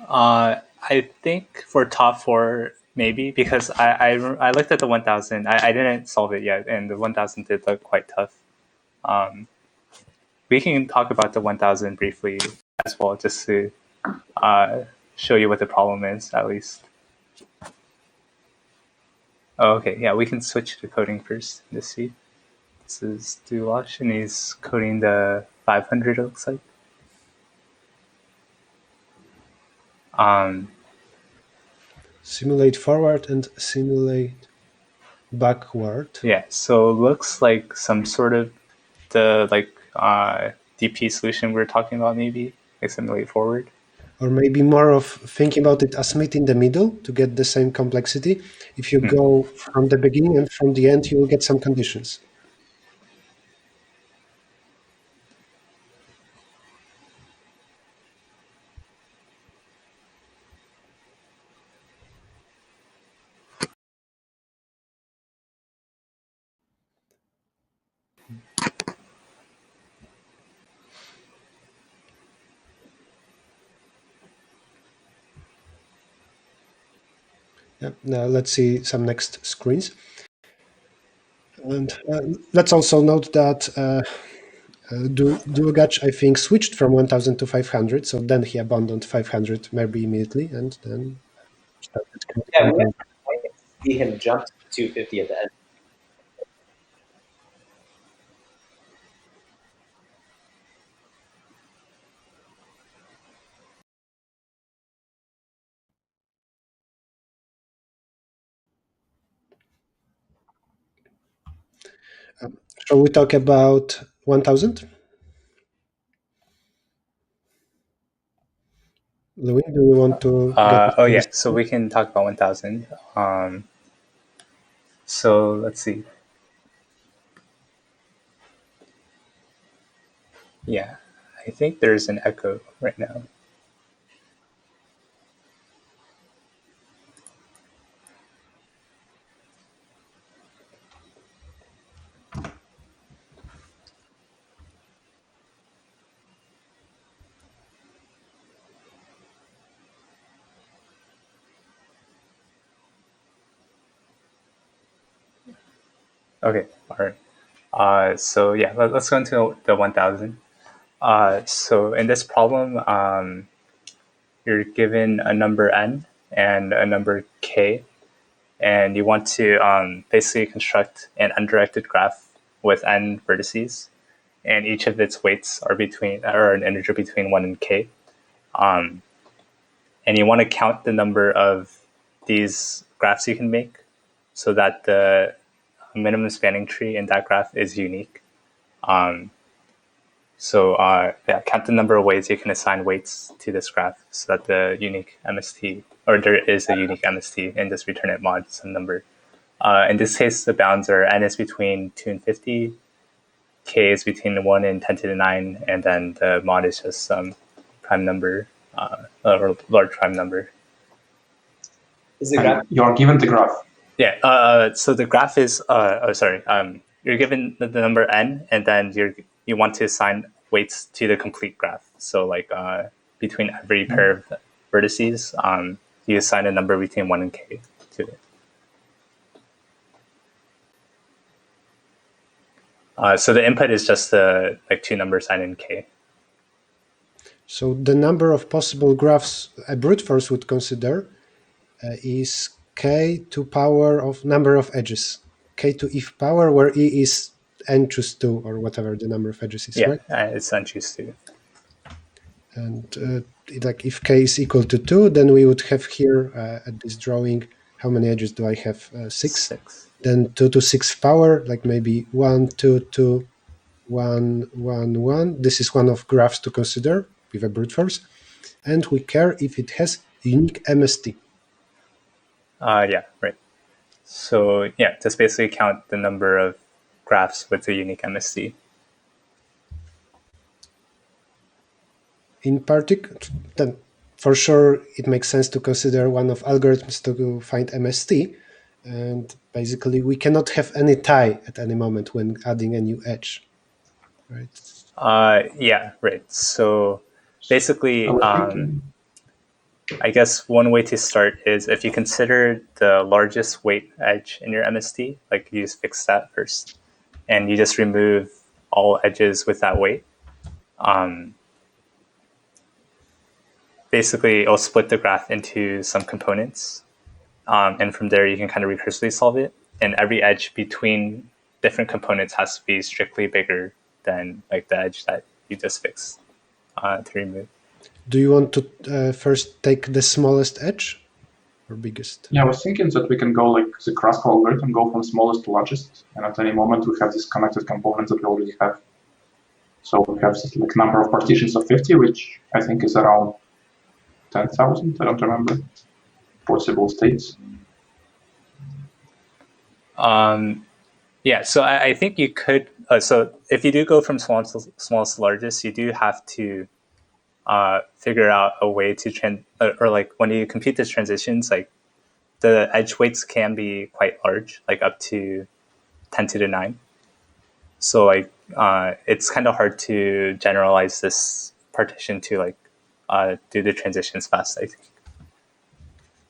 I think for top 4, maybe, because I looked at the 1000. I didn't solve it yet, and the 1000 did look quite tough. We can talk about the 1000 briefly as well, just to show you what the problem is, at least. Oh, okay, yeah, we can switch to coding first to see. This is Dulash, and he's coding the 500, it looks like. Simulate forward and simulate backward. Yeah, so it looks like some sort of the DP solution we were talking about, maybe like simulate forward, or maybe more of thinking about it as meet in the middle to get the same complexity. If you go from the beginning and from the end, you will get some conditions. Yeah, now let's see some next screens. And let's also note that Dulgach, I think, switched from 1000 to 500, so then he abandoned 500 maybe immediately, and then started. Yeah, we might see him jump to 250 at the end. Shall we talk about 1000? Louis, do you want to get so we can talk about 1000. So let's see. Yeah, I think there's an echo right now. Okay, all right. So yeah, let's go into the 1000. So in this problem, you're given a number n and a number k, and you want to basically construct an undirected graph with n vertices, and each of its weights are an integer between 1 and k. And you want to count the number of these graphs you can make so that the minimum spanning tree in that graph is unique. Count the number of ways you can assign weights to this graph so that the unique MST, or there is a unique MST, and just return it mod some number. In this case, the bounds are n is between 2 and 50, k is between 1 and 10 to the 9, and then the mod is just some prime number, or large prime number. Is the graph? You are given the graph. Yeah. So the graph is. you're given the number n, and then you want to assign weights to the complete graph. So like between every pair of vertices, you assign a number between 1 and k to it. So the input is just the like two numbers n and k. So the number of possible graphs a brute force would consider is k to power of number of edges, k to if power, where e is n choose 2 or whatever the number of edges is, Yeah, right? it's n choose 2. And like if k is equal to 2, then we would have here at this drawing, how many edges do I have? 6. Then 2 to 6th power, like maybe 1, 2, 2, 1, 1, 1. This is one of graphs to consider with a brute force. And we care if it has unique MST. Yeah, right. So yeah, just basically count the number of graphs with a unique MST. In particular, then for sure it makes sense to consider one of algorithms to find MST. And basically we cannot have any tie at any moment when adding a new edge, right? Yeah, right. So basically, I was thinking. I guess one way to start is if you consider the largest weight edge in your MST, like you just fix that first, and you just remove all edges with that weight. Basically, it'll split the graph into some components, and from there you can kind of recursively solve it. And every edge between different components has to be strictly bigger than like the edge that you just fixed to remove. Do you want to first take the smallest edge or biggest? Yeah, I was thinking that we can go like the Kruskal algorithm, go from smallest to largest, and at any moment we have these connected components that we already have. So we have this like number of partitions of 50, which I think is around 10,000. I don't remember possible states. Yeah, so I think you could. So if you do go from smallest to largest, you do have to figure out a way to or like when you compute the transitions, like the edge weights can be quite large, like up to 10 to the 9. So like it's kind of hard to generalize this partition to like do the transitions fast, I think.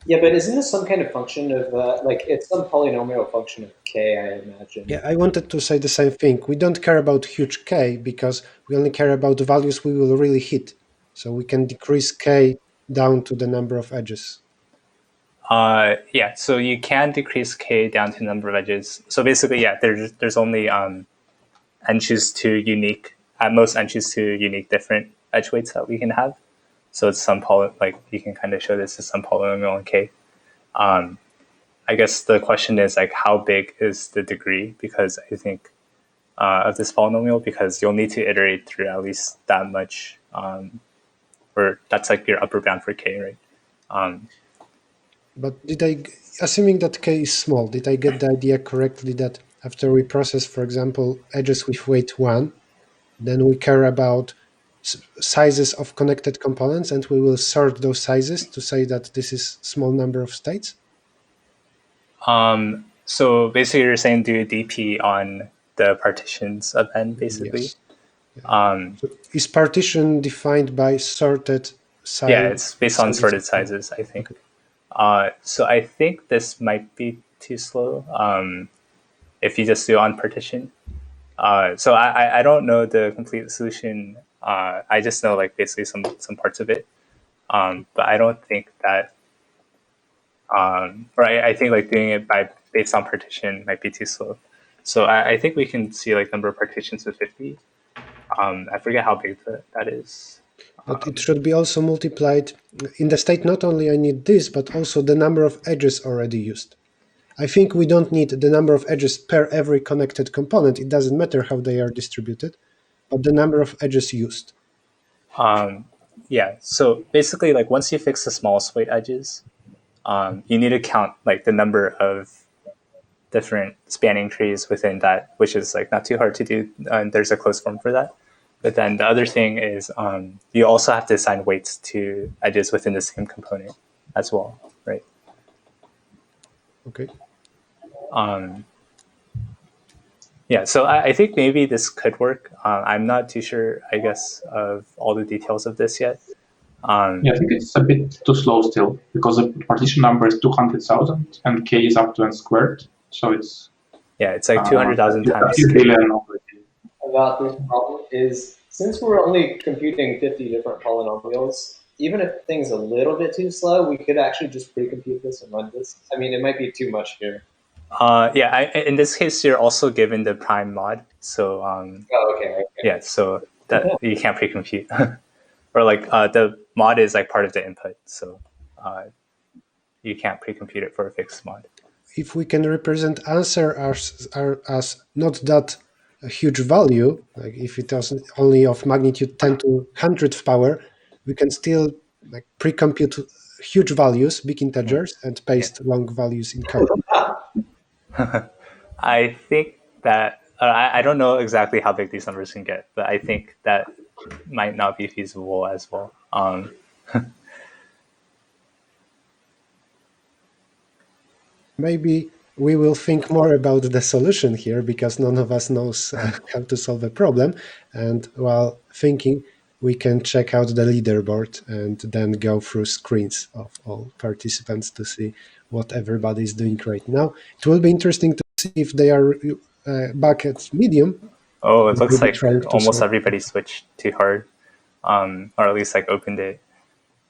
Yeah, but isn't this some kind of function of like it's some polynomial function of k, I imagine. Yeah, I wanted to say the same thing. We don't care about huge k because we only care about the values we will really hit. So we can decrease k down to the number of edges. Yeah, so you can decrease k down to the number of edges. So basically, yeah, there's only n choose 2 unique, at most n choose 2 unique different edge weights that we can have. So it's some like you can kind of show this as some polynomial in k. I guess the question is like how big is the degree, because I think of this polynomial, because you'll need to iterate through at least that much, or that's like your upper bound for k, right? But assuming that k is small, did I get the idea correctly that after we process, for example, edges with weight 1, then we care about sizes of connected components and we will sort those sizes to say that this is small number of states? So basically you're saying do dp on the partitions of n, basically? Yes. Yeah. So is partition defined by sorted size? Yeah, it's based on sorted sizes, I think. Okay. So I think this might be too slow if you just do on partition. So I don't know the complete solution. I just know like basically some parts of it. But I don't think that, or I think like doing it based on partition might be too slow. So I think we can see like number of partitions with 50. I forget how big that is. But it should be also multiplied in the state. Not only I need this, but also the number of edges already used. I think we don't need the number of edges per every connected component. It doesn't matter how they are distributed, but the number of edges used. Yeah, so basically like once you fix the smallest weight edges, you need to count like the number of different spanning trees within that, which is like not too hard to do. And there's a closed form for that. But then the other thing is you also have to assign weights to edges within the same component as well, right? Okay. Yeah, so I think maybe this could work. I'm not too sure, I guess, of all the details of this yet. Yeah, I think it's a bit too slow still because the partition number is 200,000 and k is up to n squared. So it's Yeah, it's like 200,000 a times few k. billion already. About this problem is since we're only computing 50 different polynomials, even if things a little bit too slow, we could actually just pre-compute this and run this. I mean, it might be too much here. Yeah, in this case, you're also given the prime mod. So Okay. yeah, so that you can't pre-compute. Or like the mod is like part of the input, so you can't pre-compute it for a fixed mod. If we can represent answer as not that a huge value, like if it was only of magnitude 10 to 100th power, we can still like pre-compute huge values, big integers, and paste long values in code. I think that I don't know exactly how big these numbers can get, but I think that might not be feasible as well. Maybe we will think more about the solution here because none of us knows how to solve a problem. And while thinking, we can check out the leaderboard and then go through screens of all participants to see what everybody is doing right now. It will be interesting to see if they are back at medium. Oh, it looks Maybe like trying to almost solve. everybody switched to hard, or at least like opened it.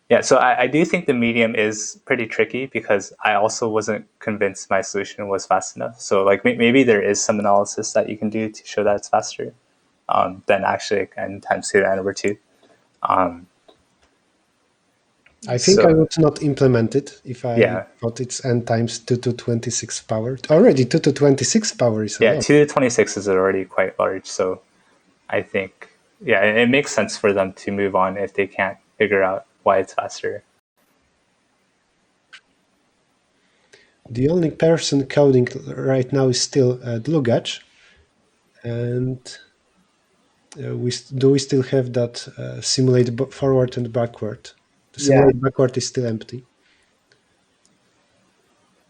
Yeah, so I do think the medium is pretty tricky because I also wasn't convinced my solution was fast enough. So like maybe there is some analysis that you can do to show that it's faster than actually n times 2 to n over 2. I think I would not implement it if I Yeah. thought it's n times 2 to 26 power. Already 2 to 26 power is a Yeah, lot. 2 to 26 is already quite large. So I think, yeah, it makes sense for them to move on if they can't figure out why it's faster. The only person coding right now is still Dlugacz. And we still have that simulate forward and backward? The simulate backward is still empty.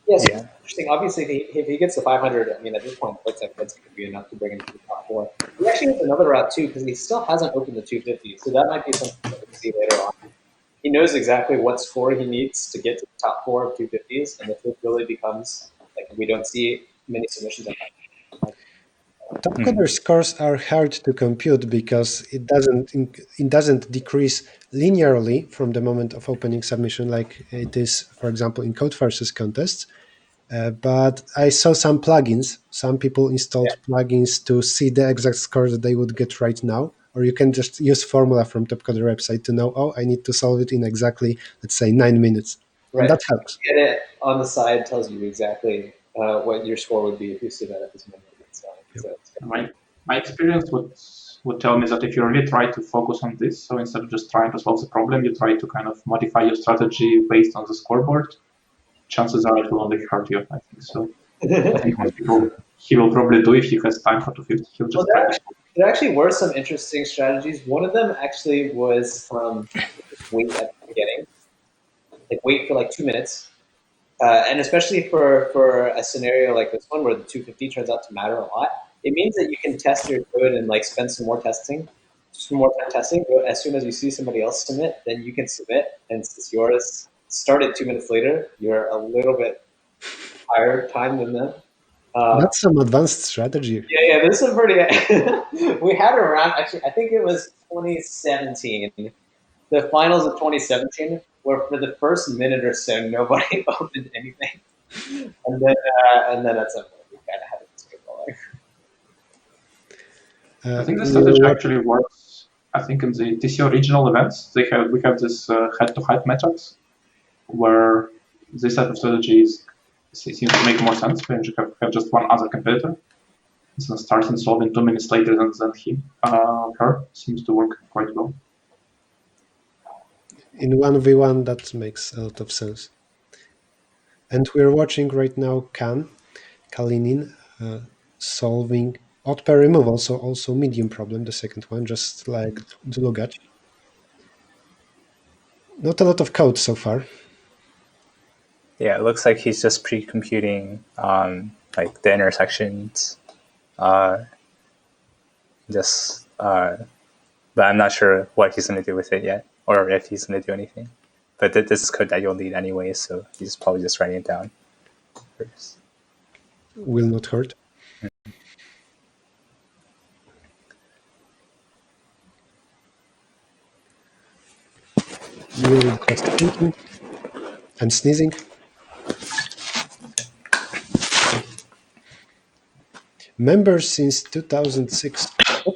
Yes, Yeah. interesting. Obviously, if he gets the 500, I mean, at this point, it looks like that's going to be enough to bring him to the top 4. He actually has another route, too, because he still hasn't opened the 250, so that might be something that we'll see later on. He knows exactly what score he needs to get to the top 4 of 250s, and the trick really becomes, like, we don't see many submissions on that. Topcoder scores are hard to compute because it doesn't decrease linearly from the moment of opening submission like it is, for example, in code versus contests. But I saw some plugins. Some people installed plugins to see the exact score that they would get right now. Or you can just use formula from Topcoder website to know, oh, I need to solve it in exactly, let's say, 9 minutes. Right. And that helps. Get it on the side tells you exactly what your score would be if you see that at this moment. My experience would tell me that if you really try to focus on this, so instead of just trying to solve the problem, you try to kind of modify your strategy based on the scoreboard, chances are it will only hurt you, I think. So I think he will probably do if he has time for 250. He'll just try to. There actually were some interesting strategies. One of them actually was just wait at the beginning, like wait for like 2 minutes. And especially for a scenario like this one where the 250 turns out to matter a lot, it means that you can test your code and like spend some more time testing. But as soon as you see somebody else submit, then you can submit. And since yours started 2 minutes later, you're a little bit higher time than them. That's some advanced strategy. Yeah, this is pretty. We had around, actually, I think it was 2017. The finals of 2017, where for the first minute or so, nobody opened anything. And then at some point, we kind of had it skip going. I think the strategy actually works. I think in the TCO regional events, we have this head-to-head methods where this type of strategies seems to make more sense when you have just one other competitor. So starting solving 2 minutes later than him, her seems to work quite well. In 1v1, that makes a lot of sense. And we're watching right now Kalinin solving odd pair removal, so also medium problem, the second one, just like Dlugacz. Not a lot of code so far. Yeah, it looks like he's just pre-computing like the intersections. But I'm not sure what he's going to do with it yet, or if he's going to do anything. But this is code that you'll need anyway, so he's probably just writing it down first. Will not hurt. You're just thinking and sneezing. Members since 2006.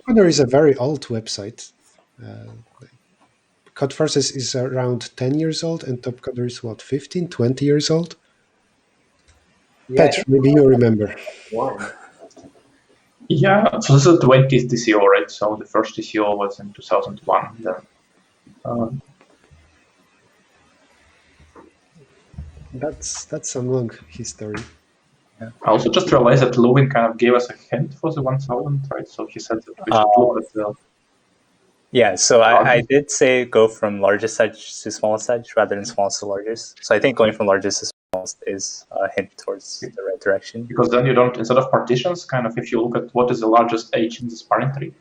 Coder is a very old website. Codeforces is around 10 years old, and Topcoder is what, 15, 20 years old? Yeah, Petr, maybe you remember. one. Yeah, so this is the 20th TCO, right? So the first TCO was in 2001. Then, That's some long history. I also just realized that Lewin kind of gave us a hint for the 1000, right? So he said that we should look at the. Yeah, so I did say go from largest edge to smallest edge rather than smallest to largest. So I think going from largest to smallest is a hint towards the right direction. Because then you don't, instead of partitions, kind of if you look at what is the largest edge in the sparring tree,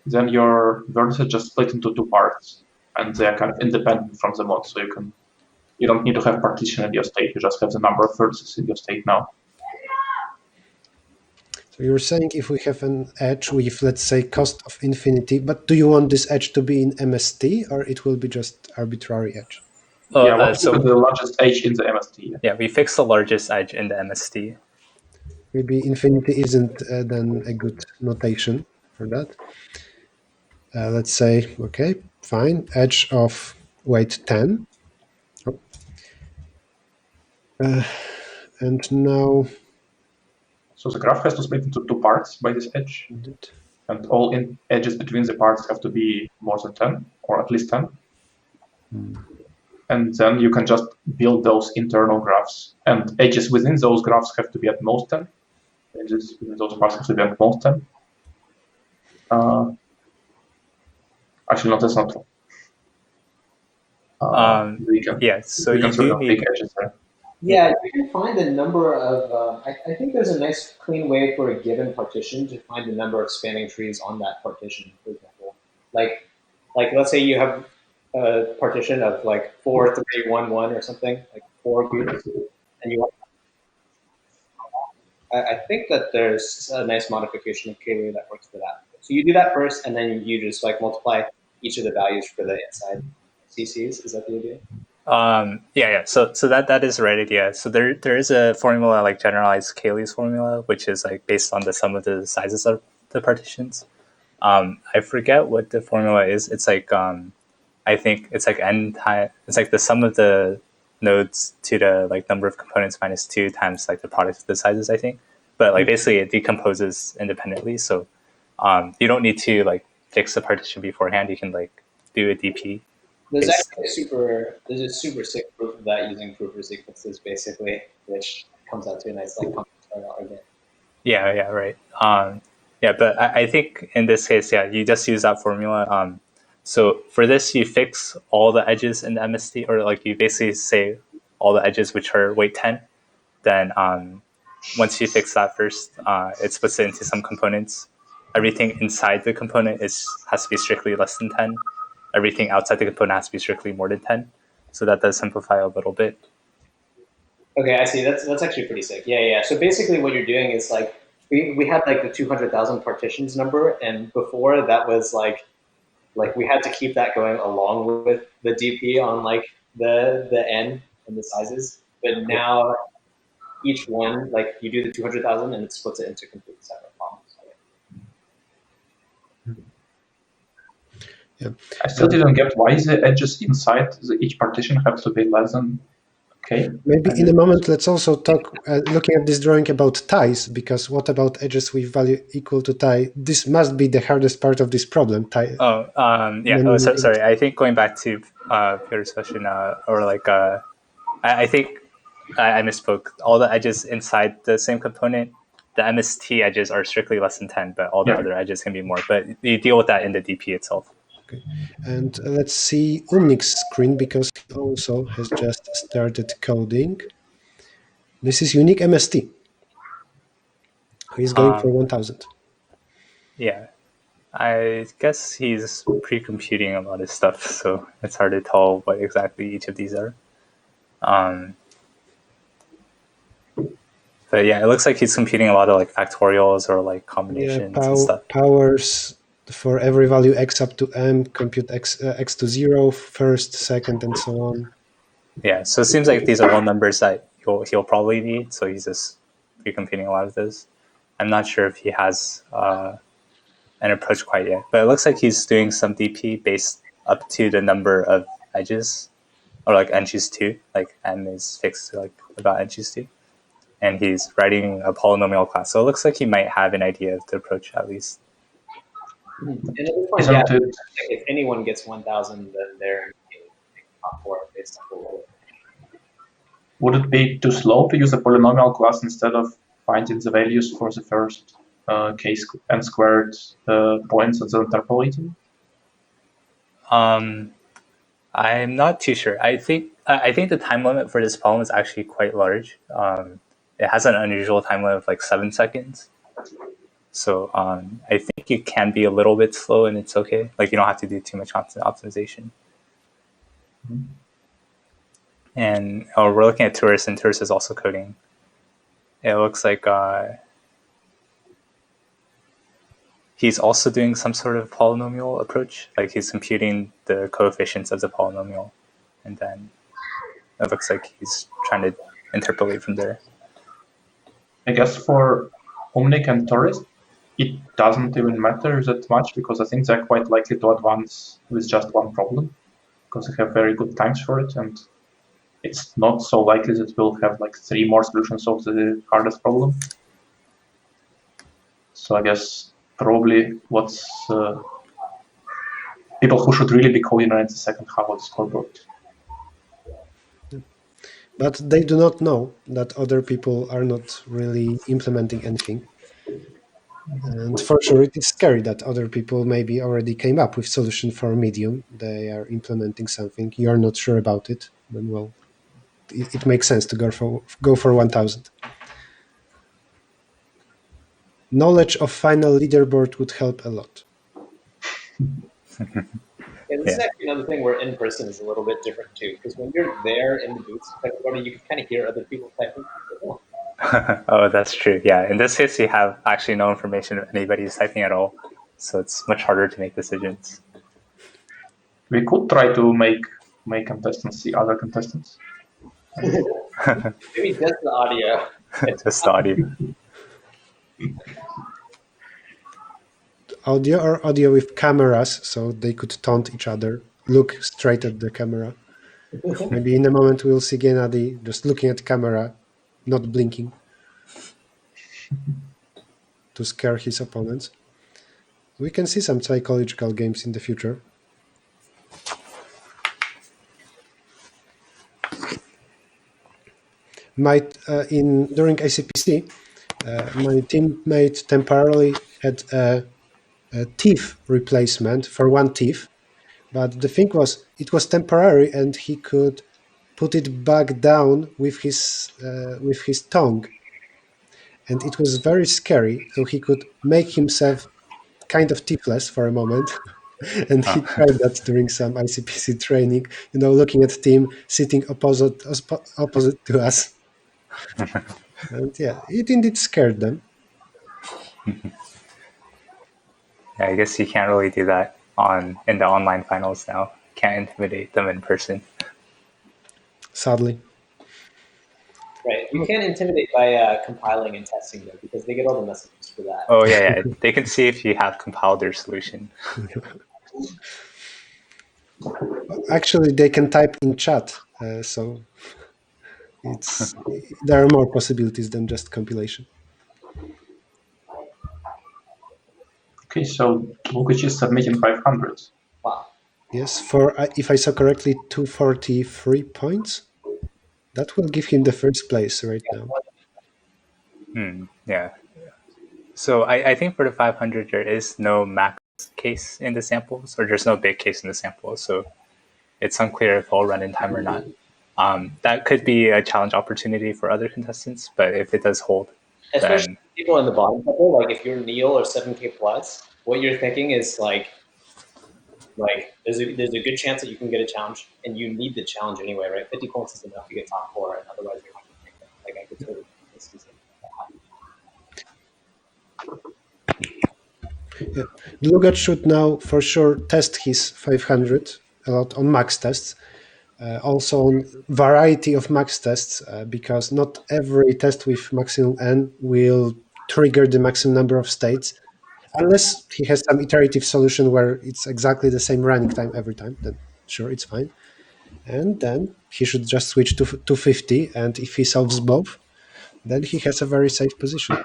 then your vertices just split into two parts, and they are kind of independent from the mod. So you don't need to have partition in your state. You just have the number of vertices in your state now. So you're saying if we have an edge with, let's say, cost of infinity, but do you want this edge to be in MST, or it will be just arbitrary edge? So the largest edge in the MST. Yeah, we fixed the largest edge in the MST. Maybe infinity isn't then a good notation for that. Let's say, okay, fine, edge of weight 10. Oh. And now... So the graph has to split into two parts by this edge. And all edges between the parts have to be more than 10, or at least 10. And then you can just build those internal graphs. And edges within those graphs have to be at most 10. Edges within those parts have to be at most 10. Actually, no, that's not true. So you do need edges there. Yeah, you can find the number of. I think there's a nice, clean way for a given partition to find the number of spanning trees on that partition. For example, like let's say you have a partition of like 4, 3, 1, 1 or something, like 4 groups, and you. I think that there's a nice modification of K-Ray that works for that. So you do that first, and then you just like multiply each of the values for the inside CCs. Is that the idea? Yeah. So that is the right idea. So there is a formula like generalized Cayley's formula, which is like based on the sum of the sizes of the partitions. I forget what the formula is. It's like I think it's like n time. It's like the sum of the nodes to the like number of components minus 2 times like the product of the sizes, I think. But like basically it decomposes independently. So you don't need to like fix the partition beforehand. You can like do a DP. There's actually a super sick proof of that using proofer sequences, basically, which comes out to a nice like combinatorial argument. Yeah, right. But I think in this case, you just use that formula. So for this, you fix all the edges in the MST, or like you basically say all the edges which are weight 10. Then once you fix that first, it splits it into some components. Everything inside the component has to be strictly less than 10. Everything outside the component has to be strictly more than 10. So that does simplify a little bit. Okay, I see. That's actually pretty sick. Yeah. So basically what you're doing is like, we had like the 200,000 partitions number, and before that was like we had to keep that going along with the DP on like the N and the sizes. But now each one, like you do the 200,000 and it splits it into completely separate problems. Yeah. I still didn't get why the edges inside each partition have to be less than K. Maybe in a moment, let's also talk, looking at this drawing, about ties, because what about edges with value equal to tie? This must be the hardest part of this problem. Tie. Sorry. I think going back to Peter's question, I think I misspoke. All the edges inside the same component, the MST edges are strictly less than 10, but all the other edges can be more. But you deal with that in the DP itself. Okay. And let's see Umnik's screen, because he also has just started coding. This is unique MST. He's going for 1000. Yeah. I guess he's pre-computing a lot of stuff, so it's hard to tell what exactly each of these are. But yeah, it looks like he's computing a lot of like factorials or like combinations and stuff. Powers for every value x up to m, compute x to 0, first, second, and so on. Yeah, so it seems like these are all numbers that he'll probably need, so he's just pre-computing a lot of those. I'm not sure if he has an approach quite yet, but it looks like he's doing some DP based up to the number of edges, or like n choose 2, like n is fixed to like about n choose 2. And he's writing a polynomial class. So it looks like he might have an idea of the approach at least. And at this point, yeah, if anyone gets 1,000, then they're in top 4 based on the level. Would it be too slow to use a polynomial class instead of finding the values for the first n squared points and then interpolating? I'm not too sure. I think the time limit for this problem is actually quite large. It has an unusual time limit of like 7 seconds. So I think you can be a little bit slow and it's okay. Like you don't have to do too much optimization. Mm-hmm. And we're looking at Tourist, and Tourist is also coding. It looks like he's also doing some sort of polynomial approach. Like he's computing the coefficients of the polynomial. And then it looks like he's trying to interpolate from there. I guess for Omnic and Tourist, it doesn't even matter that much because I think they're quite likely to advance with just one problem because they have very good times for it, and it's not so likely that we'll have like 3 more solutions of the hardest problem. So I guess probably what's people who should really be coding on the second half of the scoreboard. But they do not know that other people are not really implementing anything. And for sure, it is scary that other people maybe already came up with solution for medium. They are implementing something. You are not sure about it. Then, well, it makes sense to go for 1,000. Knowledge of final leaderboard would help a lot. And this is actually another thing where in person is a little bit different too, because when you're there in the booths, you can kind of hear other people typing. Oh, that's true. Yeah, in this case, you have actually no information if anybody's typing at all, so it's much harder to make decisions. We could try to make contestants see other contestants. Maybe just the audio. Just the audio. Audio or audio with cameras, so they could taunt each other, look straight at the camera. Maybe in a moment we'll see Gennady just looking at the camera, not blinking, to scare his opponents. We can see some psychological games in the future. During ICPC, my teammate temporarily had a thief replacement for one thief, but the thing was, it was temporary, and he could put it back down with his tongue, and it was very scary. So he could make himself kind of thiefless for a moment. And he tried that during some ICPC training, looking at team sitting opposite to us. And yeah, it indeed scared them. Yeah, I guess you can't really do that in the online finals now. Can't intimidate them in person. Sadly. Right. You can't intimidate by compiling and testing them because they get all the messages for that. Oh, yeah. They can see if you have compiled their solution. Actually, they can type in chat, so there are more possibilities than just compilation. Okay, so Lukic is submitting 500. Wow. Yes, for if I saw correctly, 243 points. That will give him the first place right now. Yeah. So I think for the 500, there is no max case in the samples, or there's no big case in the samples. So it's unclear if it'll run in time or not. That could be a challenge opportunity for other contestants, but if it does hold, especially people in the bottom couple, like if you're Neil or 7K plus, what you're thinking is like there's a good chance that you can get a challenge, and you need the challenge anyway, right? 50 points is enough to get top 4, and otherwise you're not going to make it. Like I could totally see this season. Yeah. Lugat should now for sure test his 500 a lot on max tests. Also on variety of max tests, because not every test with maximum n will trigger the maximum number of states. Unless he has some iterative solution where it's exactly the same running time every time, then sure, it's fine. And then he should just switch to 250, and if he solves both, then he has a very safe position.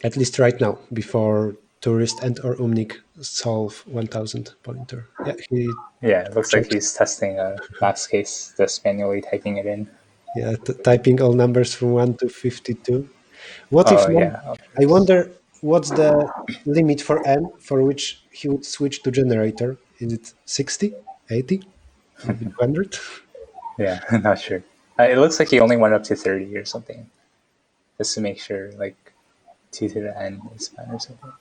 At least right now, before Tourist and or Umnik solve 1000 pointer. Yeah, it looks like he's testing a max case, just manually typing it in. Yeah, typing all numbers from 1 to 52. What if yeah. I wonder what's the limit for n for which he would switch to generator? Is it 60, 80, maybe 200? Yeah, not sure. It looks like he only went up to 30 or something, just to make sure like 2 to the n is fine or something.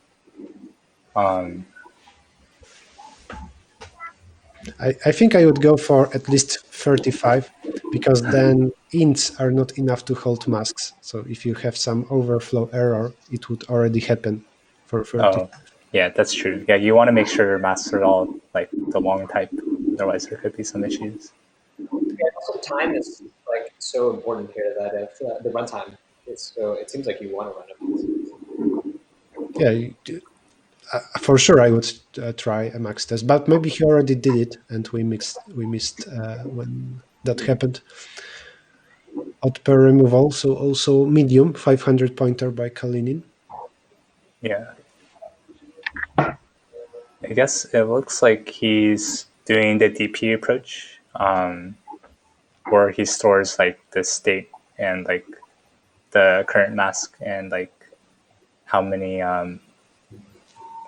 I think I would go for at least 35, because then ints are not enough to hold masks. So if you have some overflow error, it would already happen for 30. Oh, yeah, that's true. Yeah, you want to make sure your masks are all like the long type, otherwise there could be some issues. Yeah, also time is like so important here that if the runtime is so, it seems like you want to run it. Yeah, for sure I would try a max test, but maybe he already did it and we missed when that happened. Odd pair removal, so also medium 500 pointer by Kalinin. Yeah. I guess it looks like he's doing the DP approach, where he stores like the state and like the current mask and like how many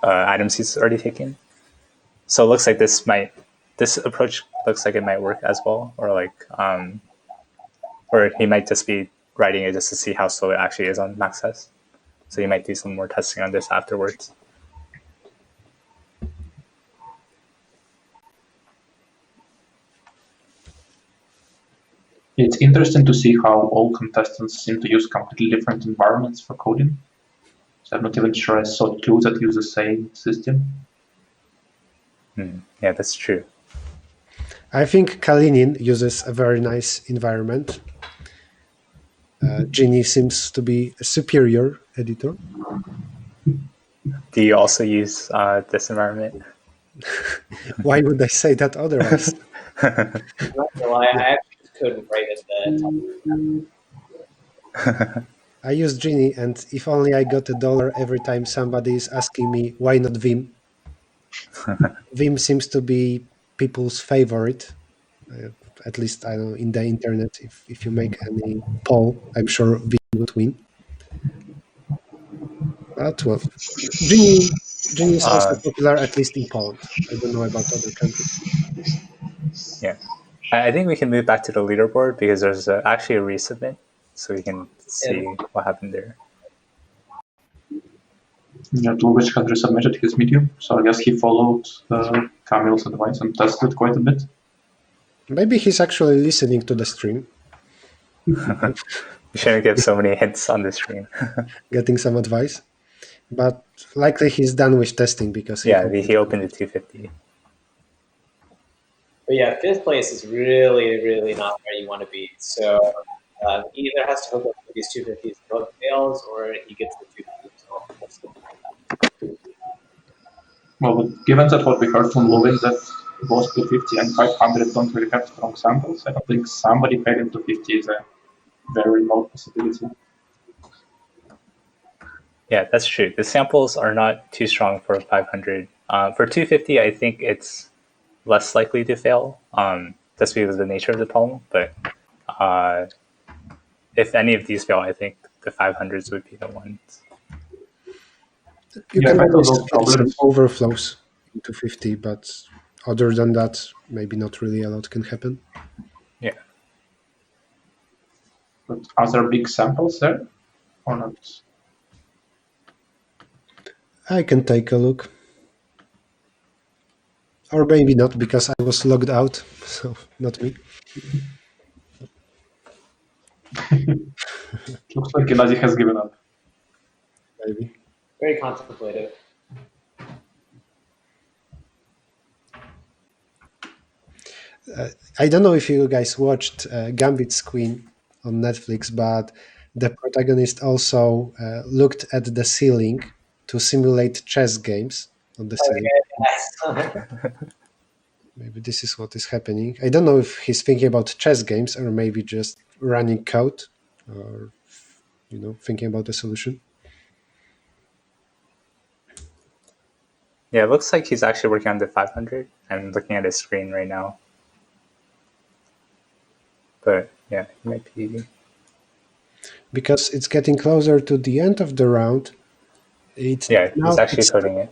items he's already taken. So it looks like this approach looks like it might work as well, or like or he might just be writing it just to see how slow it actually is on max test. So you might do some more testing on this afterwards. It's interesting to see how all contestants seem to use completely different environments for coding. So I'm not even sure I saw two that use the same system. Yeah, that's true. I think Kalinin uses a very nice environment. Genie seems to be a superior editor. Do you also use this environment? Why would I say that otherwise? I'm not gonna lie, I actually couldn't write at the top. I use Genie, and if only I got $1 every time somebody is asking me why not Vim. Vim seems to be people's favorite, at least I know in the internet. If you make any poll, I'm sure Vim would win. But well, Genie is also popular, at least in Poland. I don't know about other countries. Yeah, I think we can move back to the leaderboard because there's actually a resubmit, so we can see what happened there. Yeah, Dulwich had resubmitted his medium, so I guess he followed Kamil's advice and tested quite a bit. Maybe he's actually listening to the stream. You shouldn't give so many hints on the stream. Getting some advice. But likely he's done with testing because he opened the 250. But yeah, 5th place is really, really not where you want to be. So he either has to hook up with these 250s both fails, or he gets the 250s. Well, but given that what we heard from Lewin, that both 250 and 500 don't really have strong samples, I don't think somebody failing 250 is a very remote possibility. Yeah, that's true. The samples are not too strong for 500. For 250, I think it's less likely to fail, just because of the nature of the problem. But if any of these fail, I think the 500s would be the ones. You can always get some overflows in 250, but other than that, maybe not really a lot can happen. Yeah. But are there big samples there or not? I can take a look. Or maybe not, because I was logged out, so not me. Looks like Gennady has given up. Maybe. Very contemplative. I don't know if you guys watched Gambit's Queen on Netflix, but the protagonist also looked at the ceiling to simulate chess games on the ceiling. Yes. Maybe this is what is happening. I don't know if he's thinking about chess games or maybe just running code or thinking about a solution. Yeah, it looks like he's actually working on the 500. I'm looking at his screen right now. But yeah, he might be. Because it's getting closer to the end of the round. He's actually coding it.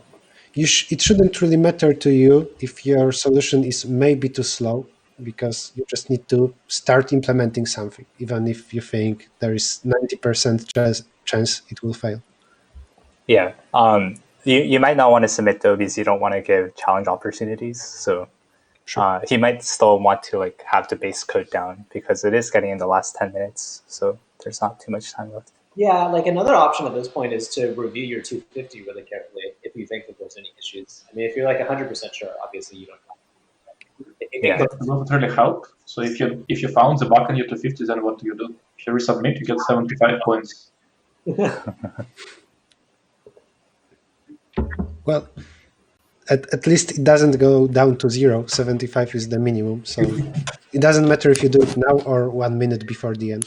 It shouldn't really matter to you if your solution is maybe too slow, because you just need to start implementing something, even if you think there is 90% chance it will fail. Yeah. You might not want to submit though, because you don't want to give challenge opportunities. So Sure. he might still want to have the base code down, because it is getting in the last 10 minutes. So there's not too much time left. Yeah, like another option at this point is to review your 250 really carefully if you think that there's any issues. I mean, if you're like 100% sure, obviously you don't have to. Yeah. But does it really help? So if you found the bug in your 250, then what do you do? If you resubmit, you get 75 points. Well, at least it doesn't go down to 0. 75 is the minimum, so it doesn't matter if you do it now or 1 minute before the end.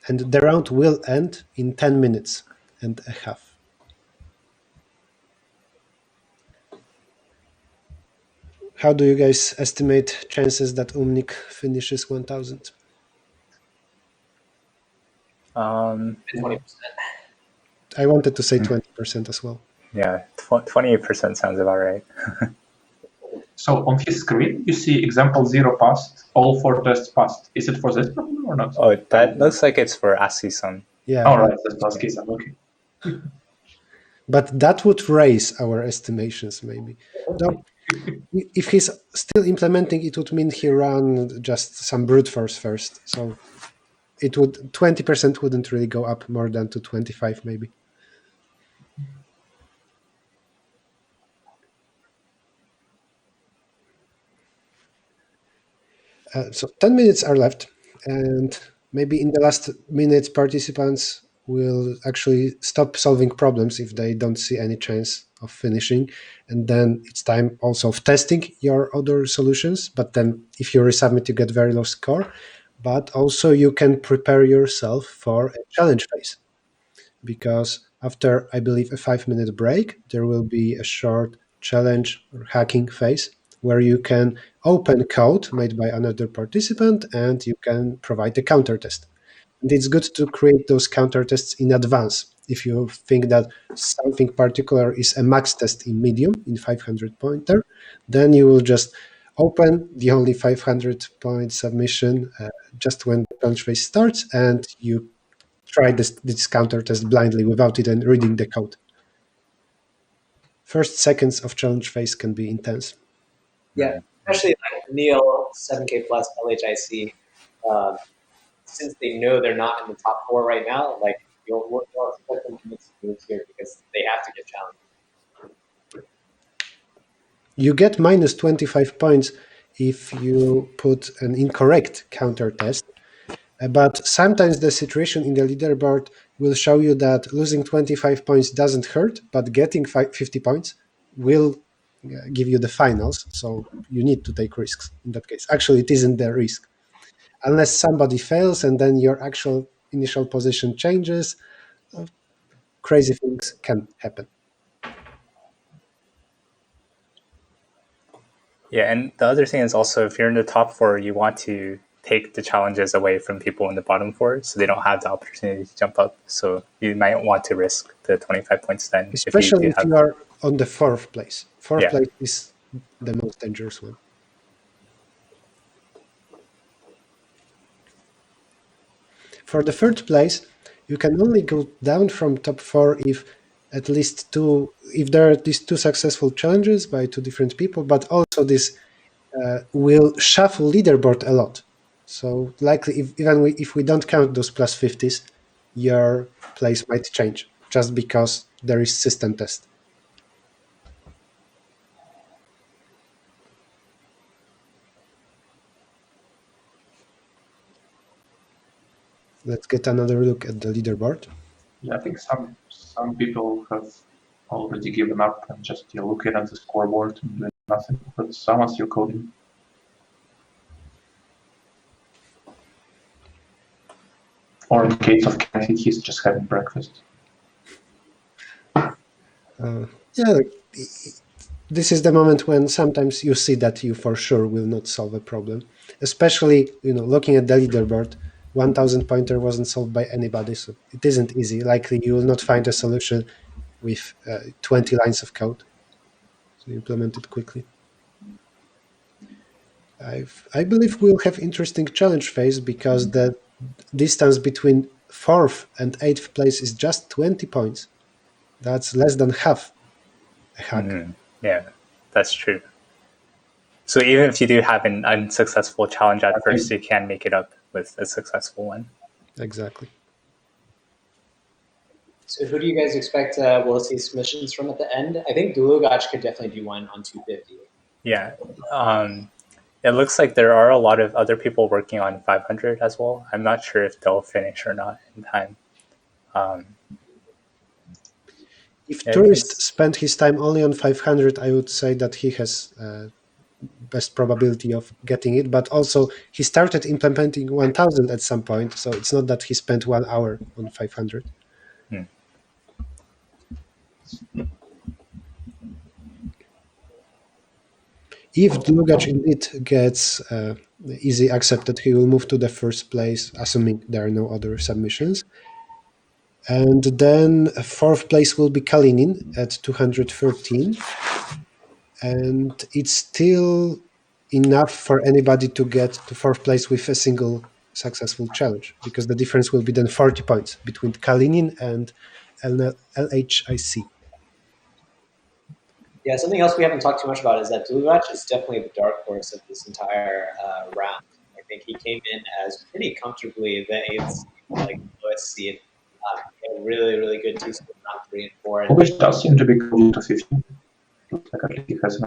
And the round will end in 10 minutes and a half. How do you guys estimate chances that Umnik finishes 1000? 20%. I wanted to say 20% as well. Yeah, 28% sounds about right. So on his screen, you see example 0 passed, all 4 tests passed. Is it for this problem or not? Oh, that looks like it's for ASCII sum. Yeah. All right, that's ASCII sum. Okay. But that would raise our estimations, maybe. Though, if he's still implementing, it would mean he ran just some brute force first. So 20% wouldn't really go up more than to 25, maybe. So 10 minutes are left, and maybe in the last minute, participants will actually stop solving problems if they don't see any chance of finishing. And then it's time also of testing your other solutions. But then if you resubmit, you get very low score. But also you can prepare yourself for a challenge phase, because after, I believe, a 5-minute break, there will be a short challenge or hacking phase where you can open code made by another participant and you can provide a counter test. And it's good to create those counter tests in advance. If you think that something particular is a max test in medium, in 500 pointer, then you will just open the only 500 point submission just when the challenge phase starts, and you try this counter test blindly without even reading the code. First seconds of challenge phase can be intense. Yeah, especially like Neil, 7K plus, LHIC, since they know they're not in the top 4 right now, like you'll expect them to make some moves here because they have to get challenged. You get minus 25 points if you put an incorrect counter test, but sometimes the situation in the leaderboard will show you that losing 25 points doesn't hurt, but getting 50 points will give you the finals, so you need to take risks in that case. Actually, it isn't the risk. Unless somebody fails and then your actual initial position changes, crazy things can happen. Yeah, and the other thing is also, if you're in the top 4, you want to take the challenges away from people in the bottom 4, so they don't have the opportunity to jump up. So you might want to risk the 25 points then. Especially if you are on the 4th place. Fourth place is the most dangerous one. for the third place, you can only go down from top 4 if if there are at least 2 successful challenges by 2 different people, but also this will shuffle leaderboard a lot. So likely, if we don't count those plus 50s, your place might change just because there is system test. Let's get another look at the leaderboard. Yeah, I think some people have already given up and just looking at the scoreboard and doing nothing, but some are still coding. Or in case of Ken, I think he's just having breakfast. Yeah, this is the moment when sometimes you see that you for sure will not solve a problem. Especially, looking at the leaderboard, 1000 pointer wasn't solved by anybody, so it isn't easy. Likely you will not find a solution with 20 lines of code. So implement it quickly. I believe we'll have interesting challenge phase because the distance between 4th and 8th place is just 20 points. That's less than half a hack. Yeah, that's true. So even if you do have an unsuccessful challenge at first, you can make it up with a successful one. Exactly. So who do you guys expect we'll see submissions from at the end? I think Dulugach could definitely do one on 250. Yeah. It looks like there are a lot of other people working on 500 as well. I'm not sure if they'll finish or not in time. If Tourist spent his time only on 500, I would say that he has best probability of getting it, but also he started implementing 1000 at some point, so it's not that he spent 1 hour on 500. If Dlugacz indeed gets easy accepted, he will move to the first place, assuming there are no other submissions. And then 4th place will be Kalinin at 213. And it's still enough for anybody to get to 4th place with a single successful challenge, because the difference will be then 40 points between Kalinin and LHIC. Yeah, something else we haven't talked too much about is that Dulugacz is definitely the dark horse of this entire round. I think he came in as pretty comfortably the 8th, like lowest seed. A really, really good TCO round 3 and 4. Which does seem to be close to 50. Looks like at least he has.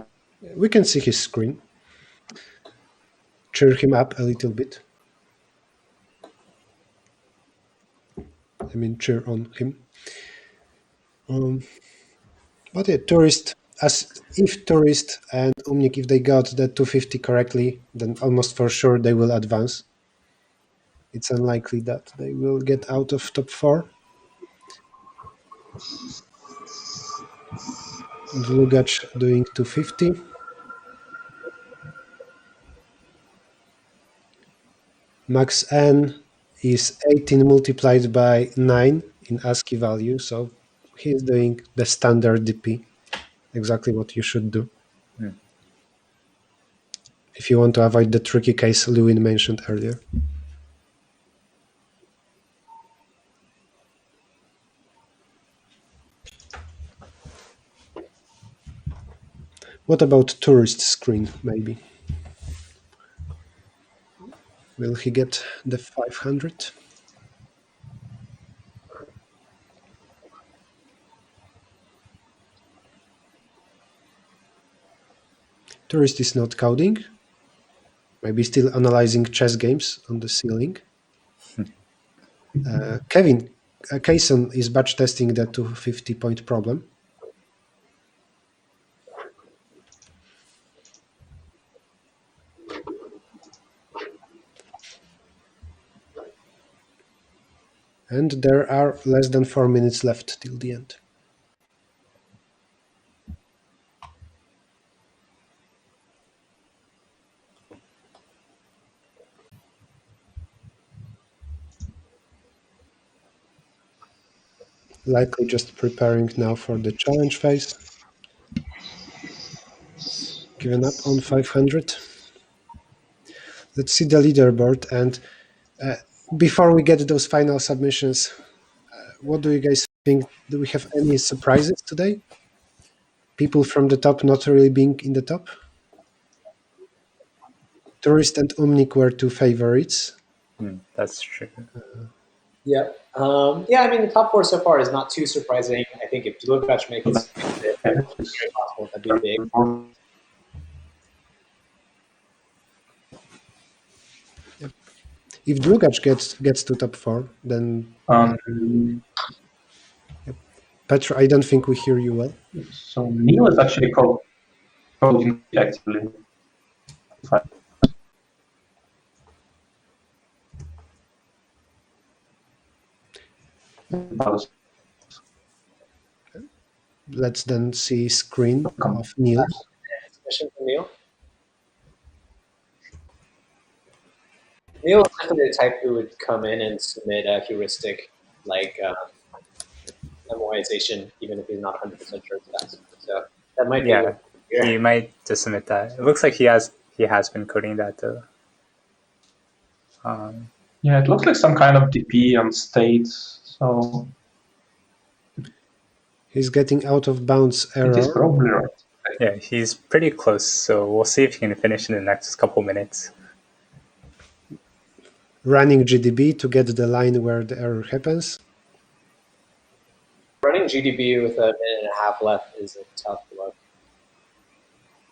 We can see his screen. Cheer him up a little bit. I mean, cheer on him. But yeah, Tourist, if Tourist and Umnik, if they got the 250 correctly, then almost for sure they will advance. It's unlikely that they will get out of top 4. Dlugacz doing 250. Max N is 18 multiplied by 9 in ASCII value, so he's doing the standard DP, exactly what you should do. If you want to avoid the tricky case Lewin mentioned earlier. What about Tourist screen, maybe? Will he get the 500? Tourist is not coding. Maybe still analyzing chess games on the ceiling. Kevin, Kayson is batch testing the 250 point problem. And there are less than 4 minutes left till the end. Likely just preparing now for the challenge phase. Given up on 500. Let's see the leaderboard, and before we get those final submissions, what do you guys think? Do we have any surprises today? People from the top not really being in the top? Tourist and Omnic were two favorites. That's true. Yeah. Yeah, I mean, the top four so far is not too surprising. I think if Dlugac makes it, it's very possible that'd be big. If Dlugac gets to top four, then Petr, I don't think we hear you well. So Neil is actually coding actively. Let's then see screen of Neil. Question from Neil. Neil is definitely the type who would come in and submit a heuristic like memoization, even if he's not 100% sure it's best. So that might be. Yeah, he might just submit that. It looks like he has been coding that though. Yeah, it looks like some kind of DP on state. So he's getting out of bounds error. It is probably right. Yeah, he's pretty close. So we'll see if he can finish in the next couple minutes. Running GDB to get the line where the error happens. Running GDB with a minute and a half left is a tough look.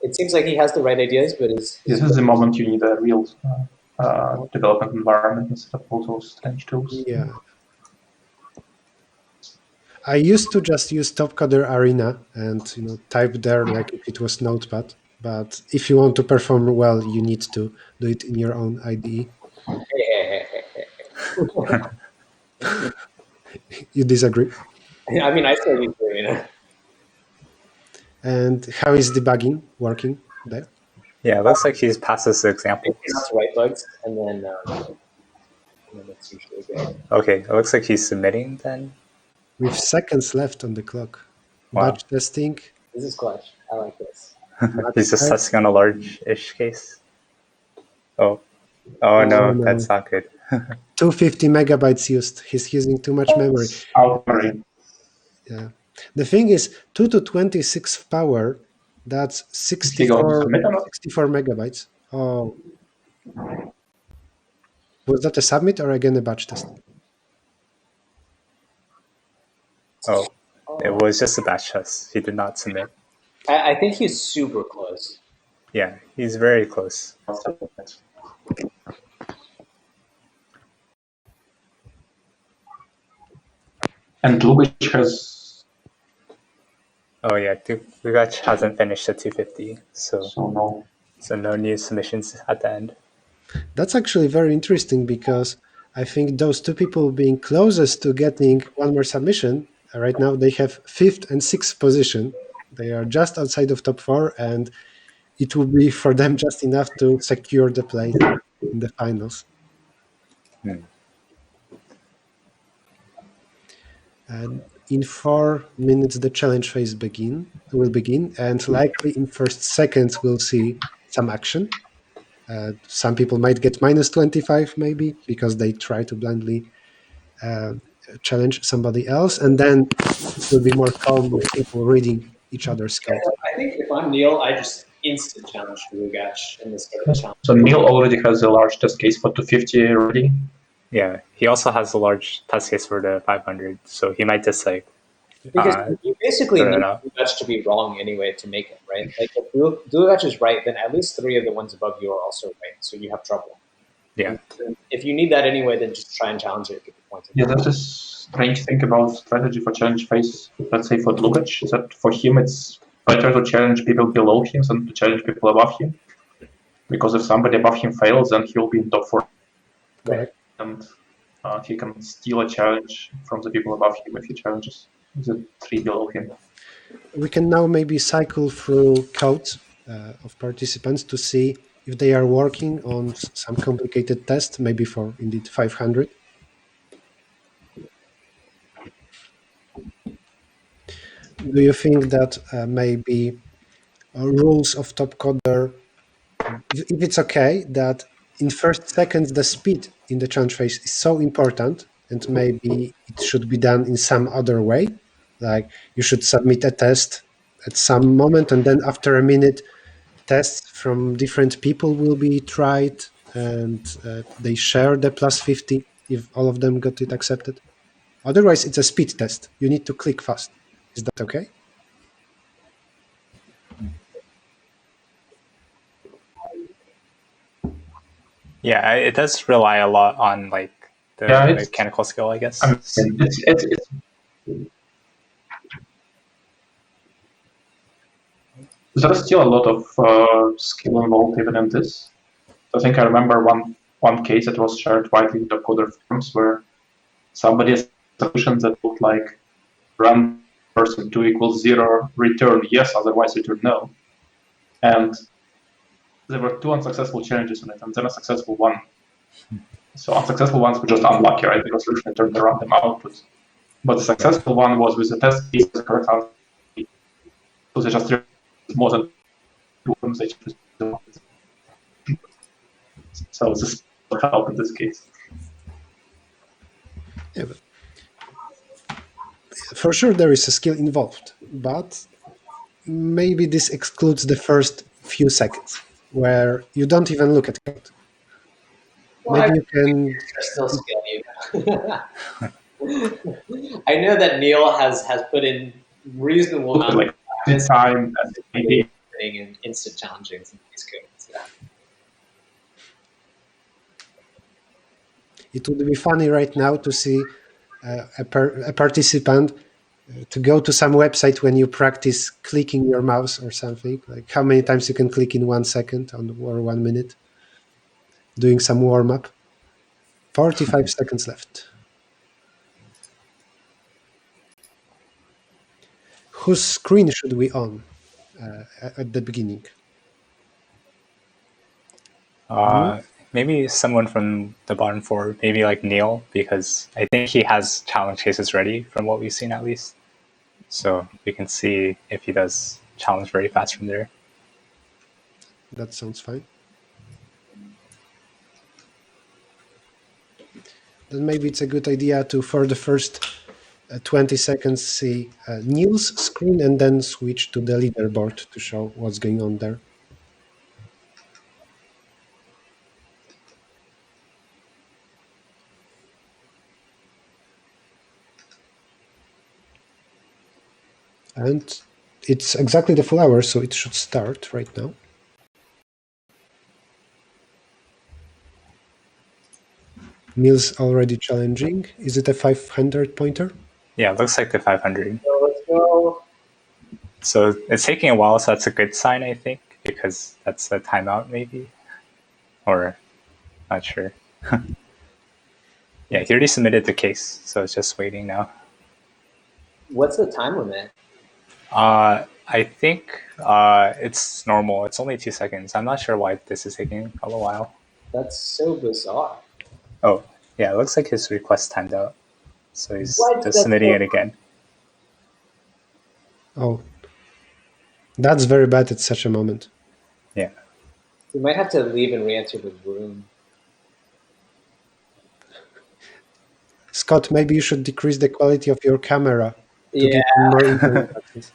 It seems like he has the right ideas, but this is the moment you need a real development environment instead of all those strange tools. Yeah. I used to just use Topcoder Arena and type there like if it was Notepad. But if you want to perform well, you need to do it in your own IDE. You disagree? I mean, I still use Arena. And how is debugging working there? Yeah, it looks like he's passed us the examples. He has to write bugs, and then it's usually good. Okay, it looks like he's submitting then. With seconds left on the clock. Wow. Batch testing. This is clutch. I like this. He's just testing on a large-ish case. Oh no, that's not good. 250 megabytes used. He's using too much memory. Yeah. The thing is, 2 to 26 power, that's 64 megabytes. Oh. Was that a submit or again a batch test? Oh, it was just a batch test. He did not submit. I think he's super close. Yeah, he's very close. And Dlugac has... Oh yeah, Dlugac hasn't finished at 250, so no new submissions at the end. That's actually very interesting because I think those two people being closest to getting one more submission, right now they have 5th and 6th position. They are just outside of top 4 and it will be for them just enough to secure the place in the finals. And in 4 minutes, the challenge phase will begin, and likely in first seconds we'll see some action. Some people might get -25 maybe because they try to blindly challenge somebody else, and then it will be more calm with people reading each other's code. I think if I'm Neil, I just instant challenge Dlugac in this sort of challenge. So Neil already has a large test case for 250 already. Yeah, he also has a large test case for the 500, so he might just like. Because you basically need Dlugac to be wrong anyway to make it, right? Like if Dlugac is right, then at least 3 of the ones above you are also right, so you have trouble. Yeah. And if you need that anyway, then just try and challenge it, get the points. Yeah, that's a strange thing about strategy for challenge phase. Let's say for Dlugac, is that for him it's better to challenge people below him than to challenge people above him. Because if somebody above him fails, then he'll be in top 4. Right. And he can steal a challenge from the people above him if he challenges the 3 below him. We can now maybe cycle through codes of participants to see if they are working on some complicated test, maybe for indeed 500. Do you think that maybe rules of Topcoder, if it's okay, that in first seconds the speed in the challenge phase is so important, and maybe it should be done in some other way. Like you should submit a test at some moment, and then after a minute, tests from different people will be tried, and they share the plus 50 if all of them got it accepted. Otherwise, it's a speed test. You need to click fast. Is that okay? Yeah, it does rely a lot on like the mechanical skill, I guess. I mean, there's still a lot of skill involved even in this. I think I remember one case that was shared widely in the coder forums where somebody has a solution that looked like run person 2 equals 0, return yes, otherwise return no. And there were 2 unsuccessful challenges on it, and then a successful one. So unsuccessful ones were just unlucky, right? Because solution turned a random output. But the successful one was with the test piece the correct answer. So they just more than 2 of them they chose. So this will help in this case. Yeah, for sure there is a skill involved, but maybe this excludes the first few seconds where you don't even look at code. Well, maybe you can. There's still skill needed. I know that Neil has put in reasonable amount like of time and maybe in instant challenging some of these codes. Yeah. It would be funny right now to see a participant to go to some website when you practice clicking your mouse or something, like how many times you can click in 1 second or 1 minute, doing some warm-up. 45 seconds left. Whose screen should we on at the beginning? Maybe someone from the bottom 4, maybe like Neil, because I think he has challenge cases ready from what we've seen at least. So we can see if he does challenge very fast from there. That sounds fine. Then maybe it's a good idea to, for the first 20 seconds, see Neil's screen and then switch to the leaderboard to show what's going on there. And it's exactly the full hour, so it should start right now. Neil's already challenging. Is it a 500 pointer? Yeah, it looks like the 500. So let's go. So it's taking a while, so that's a good sign, I think, because that's a timeout maybe. Or not sure. Yeah, he already submitted the case, so it's just waiting now. What's the time limit? I think it's normal. It's only 2 seconds. I'm not sure why this is taking a little while. That's so bizarre. Oh, yeah, it looks like his request timed out. So he's What? just submitting it again. Oh, that's very bad at such a moment. Yeah. We might have to leave and re-enter the room. Scott, maybe you should decrease the quality of your camera to Yeah. give more internet access.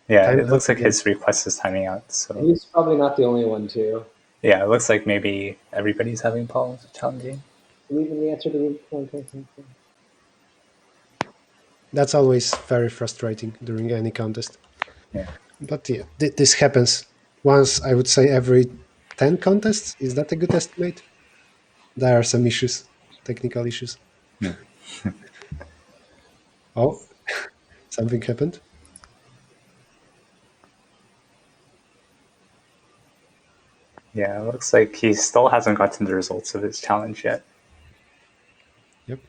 Yeah, it looks like his request is timing out. So He's probably not the only one too. yeah, it looks like maybe everybody's having problems with challenging. Leave and re-enter the room. That's always very frustrating during any contest. Yeah. But yeah, this happens once, I would say, every 10 contests. Is that a good estimate? There are some issues, technical issues. Yeah. Oh, something happened. Yeah, it looks like he still hasn't gotten the results of his challenge yet. Yep.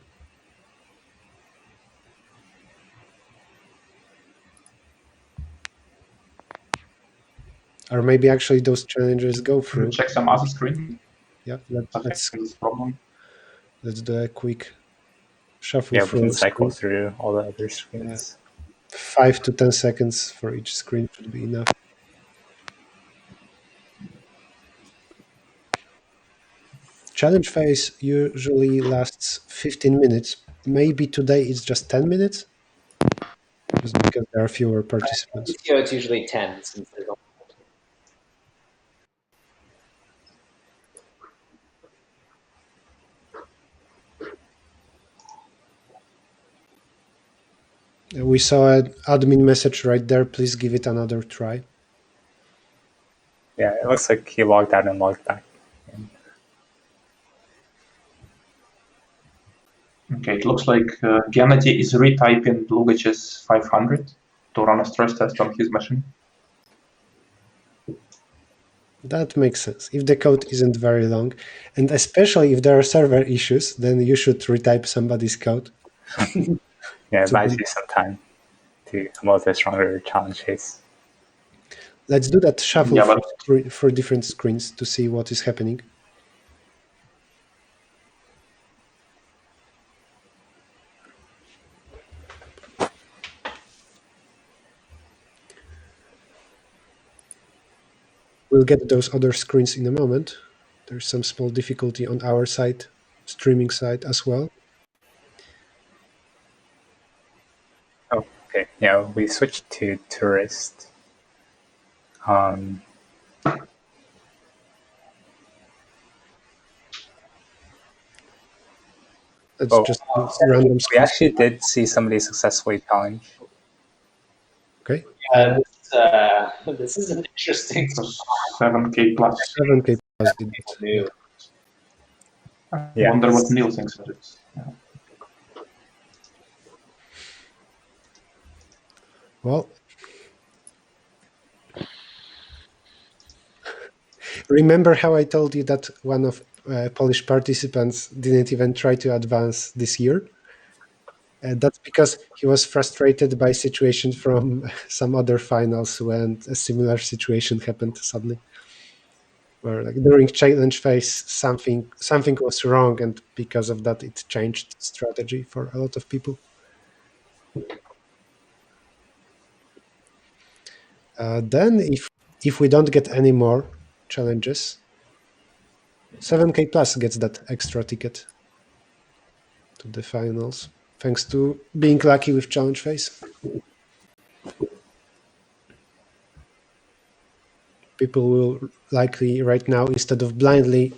Or maybe actually those challenges go through. check some other screen. Yeah, let's do a quick shuffle Yeah, we through can cycle screens. through all the other screens. 5 to 10 seconds for each screen should be enough. Challenge phase usually lasts 15 minutes. Maybe today it's just 10 minutes, just because there are fewer participants. TCO, it's usually 10 since there's We saw an admin message right there. Please give it another try. Yeah, it looks like he logged out and logged back. Okay, it looks like Gennady is retyping Lugach's 500 to run a stress test on his machine. That makes sense. If the code isn't very long, and especially if there are server issues, then you should retype somebody's code. Yeah, it buys you some time to come up with a stronger challenge phase. Let's do that shuffle Yeah, for different screens to see what is happening. We'll get those other screens in a moment. There's some small difficulty on our side, streaming side as well. Oh, okay. Yeah, we switched to tourist. That's just random screens. We actually did see somebody successfully challenge. Okay. this is an interesting 7K plus. 7K plus did it. Yeah. I wonder what Neil thinks about it. Yeah. Well, remember how I told you that one of Polish participants didn't even try to advance this year? That's because he was frustrated by situations from some other finals when a similar situation happened suddenly. Where like during challenge phase, something was wrong, and because of that, it changed strategy for a lot of people. Then, if we don't get any more challenges, 7K plus gets that extra ticket to the finals, thanks to being lucky with challenge phase. People will likely right now, instead of blindly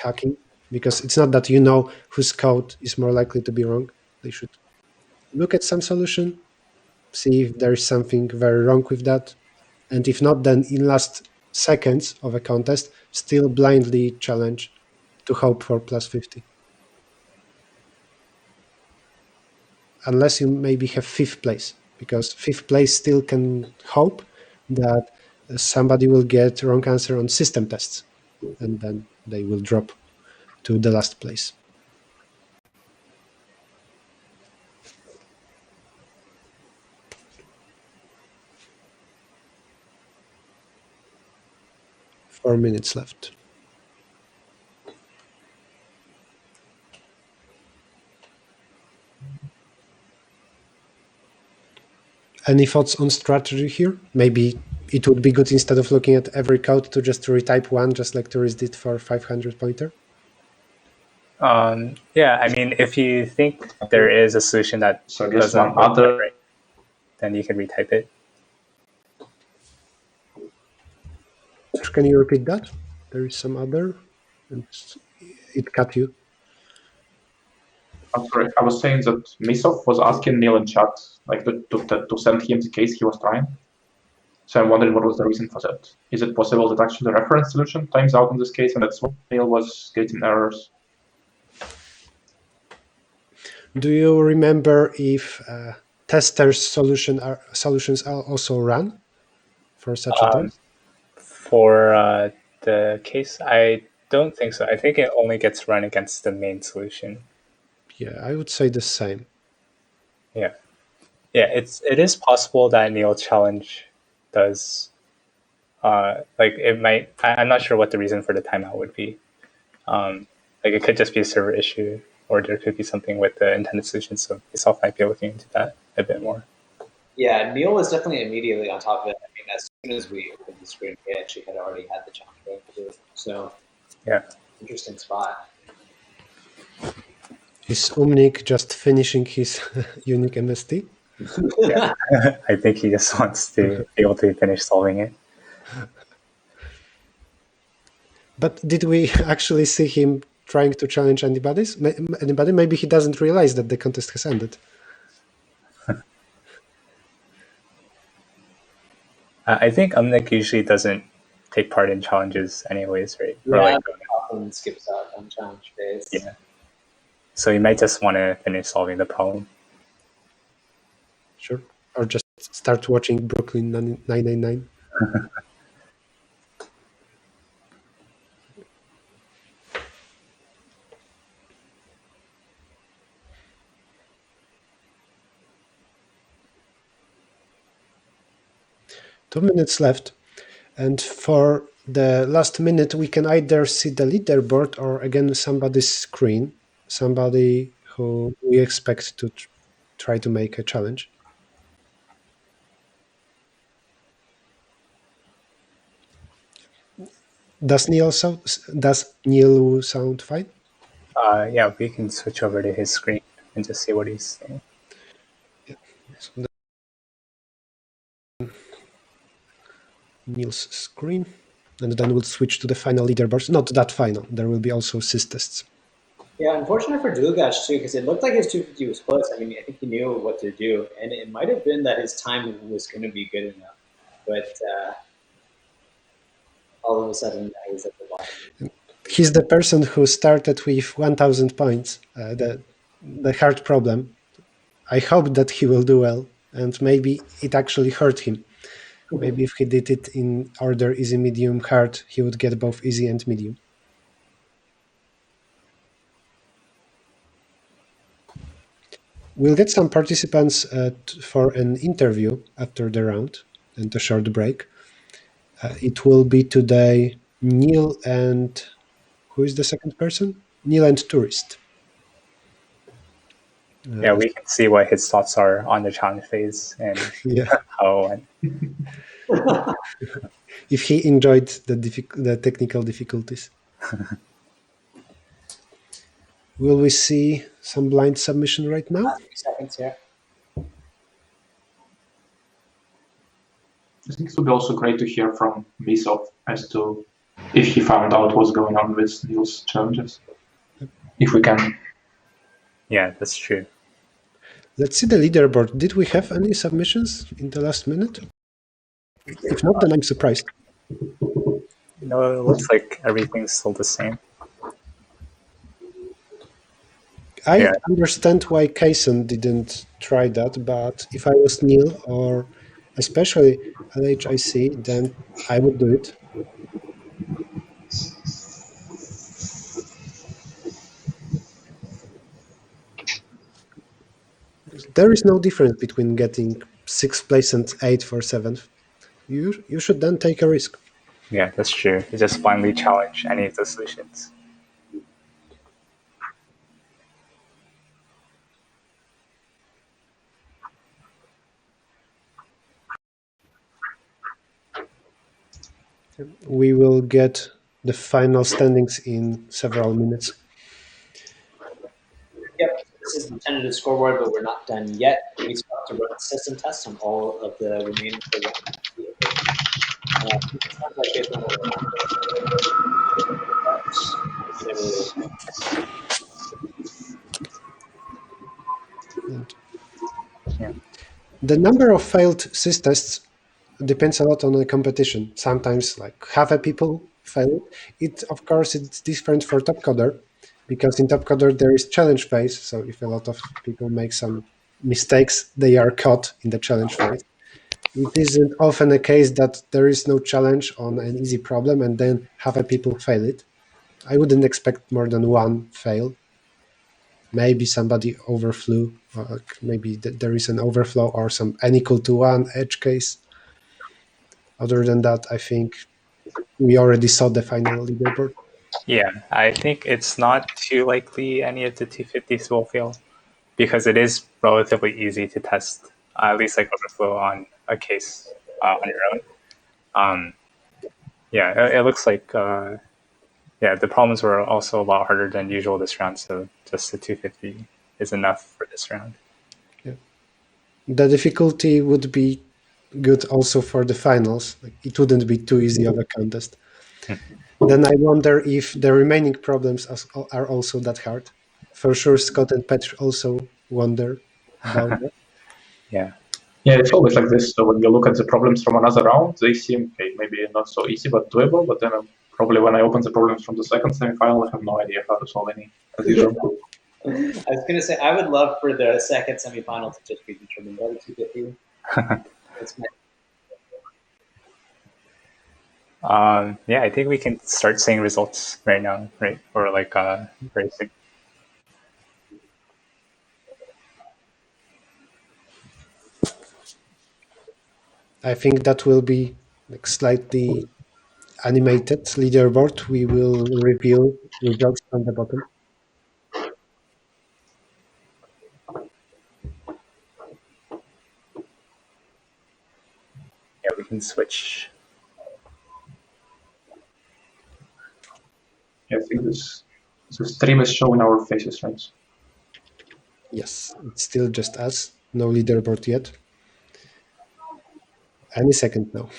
hacking, because it's not that you know whose code is more likely to be wrong, they should look at some solution, see if there is something very wrong with that, and if not, then in last seconds of a contest, still blindly challenge to hope for plus 50. Unless you maybe have 5th place, because 5th place still can hope that somebody will get wrong answer on system tests, and then they will drop to the last place. Four minutes left. Any thoughts on strategy here? Maybe it would be good, instead of looking at every code, to just retype one, just like Tourist did for 500 pointer. Yeah, I mean, if you think there is a solution that So I guess doesn't one other, right, then you can retype it. Can you repeat that? There is some other, and it cut you. I'm sorry, I was saying that Misov was asking Neil in chat, like to send him the case he was trying. So I'm wondering what was the reason for that. Is it possible that actually the reference solution times out in this case, and that's why Neil was getting errors? Do you remember if testers' solutions are also run for such a test? For the case, I don't think so. I think it only gets run against the main solution. Yeah, I would say the same. Yeah, it is possible that Neil challenge does. Like it might. I'm not sure what the reason for the timeout would be. Like it could just be a server issue. or there could be something with the intended solution. So myself might be looking into that a bit more. Yeah, Neil was definitely immediately on top of it. I mean, as soon as we opened the screen, he actually had already had the challenge going through. So, yeah, interesting spot. Is Umnik just finishing his unique MST? yeah. I think he just wants to be able to finish solving it. But did we actually see him trying to challenge anybody? Maybe he doesn't realize that the contest has ended. I think Umnik usually doesn't take part in challenges anyways, right? Yeah, Or like, often skips out on challenge phase. yeah. So you might just want to finish solving the problem. Sure. Or just start watching Brooklyn 999. Two minutes left. And for the last minute, we can either see the leaderboard or again somebody's screen, somebody who we expect to try to make a challenge. Does Neil sound fine? Yeah, we can switch over to his screen and just see what he's saying. Yeah. So Neil's screen, and then we'll switch to the final leaderboards. Not that final. There will be also sys tests. Yeah, unfortunate for Dlugash too, because it looked like his 250 was close. I mean, I think he knew what to do, and it might have been that his time was going to be good enough, but all of a sudden he's at the bottom. He's the person who started with 1,000 points, the hard problem. I hope that he will do well, and maybe it actually hurt him. Maybe if he did it in order easy, medium, hard, he would get both easy and medium. We'll get some participants for an interview after the round and a short break. It will be today Neil and who is the second person? Neil and Tourist. Yeah, we can see what his thoughts are on the challenge phase and Yeah. how. If he enjoyed the technical difficulties. Will we see some blind submission right now? 3 seconds here. I think it would be also great to hear from Misov as to if he found out what's going on with Neil's challenges. If we can. Yeah, that's true. Let's see the leaderboard. Did we have any submissions in the last minute? If not, then I'm surprised. No, it looks like everything's still the same. I understand why Kaysen didn't try that, but if I was Neil or especially LHIC, then I would do it. There is no difference between getting 6th place and 8th or 7th. You should then take a risk. Yeah, that's true. You just blindly challenge any of the solutions. We will get the final standings in several minutes. Yep, this is the tentative scoreboard, but we're not done yet. We still have to run system tests on all of the remaining programs. The number of failed sys tests depends a lot on the competition. Sometimes like half a people fail it. Of course, it's different for topcoder because in topcoder there is challenge phase. So if a lot of people make some mistakes, they are caught in the challenge phase. It isn't often a case that there is no challenge on an easy problem and then half a people fail it. I wouldn't expect more than one fail. Maybe somebody overflew, or maybe there is an overflow or some n equal to 1 edge case. Other than that, I think we already saw the final leaderboard. Yeah, I think it's not too likely any of the 250s will fail because it is relatively easy to test, at least like overflow on a case on your own. Um, yeah, it looks like yeah, the problems were also a lot harder than usual this round, so just the 250 is enough for this round. Yeah. The difficulty would be good also for the finals. Like, it wouldn't be too easy of a contest. Then I wonder if the remaining problems are also that hard. For sure, Scott and Petr also wonder about that. Yeah. Yeah, it's always like this. So when you look at the problems from another round, they seem okay, maybe not so easy but doable. But then probably when I open the problems from the second semifinal, I have no idea how to solve any, as usual. I was going to say, I would love for the second semifinal to just be determined by the 250. That's my Yeah, I think we can start seeing results right now, right? Or like very soon. I think that will be like slightly animated leaderboard. We will reveal results from the bottom. Yeah, we can switch. Yeah, I think this the stream is showing our faces, right? Yes, it's still just us. No leaderboard yet. Any second now.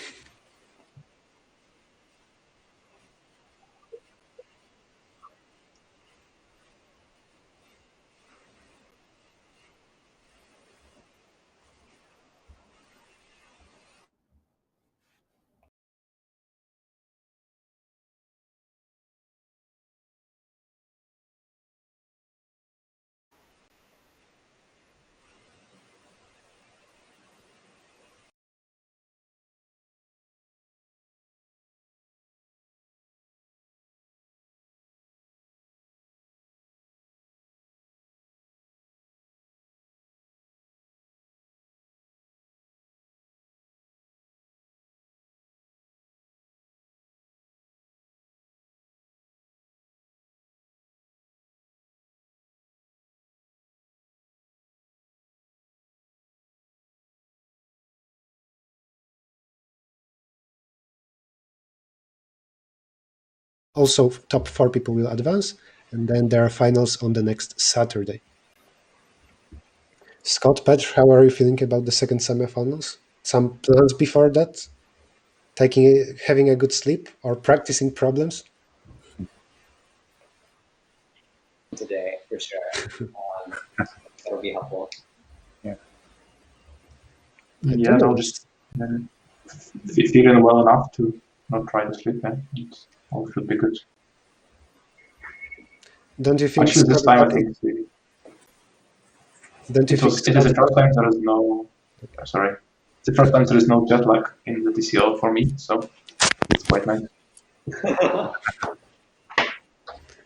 Also, top 4 people will advance, and then there are finals on the next Saturday. Scott, Petr, how are you feeling about the second semifinals? Some plans before that? Having a good sleep or practicing problems? today for sure. That'll be helpful. Yeah. I don't Yeah, know. no, just feeling well enough to not try to sleep. It all should be good. Don't you think Actually, Scott? this time I think Don't you think it is Scott? the first time there is no. Sorry, it's the first time there is no jet lag in the TCO for me, so it's quite nice.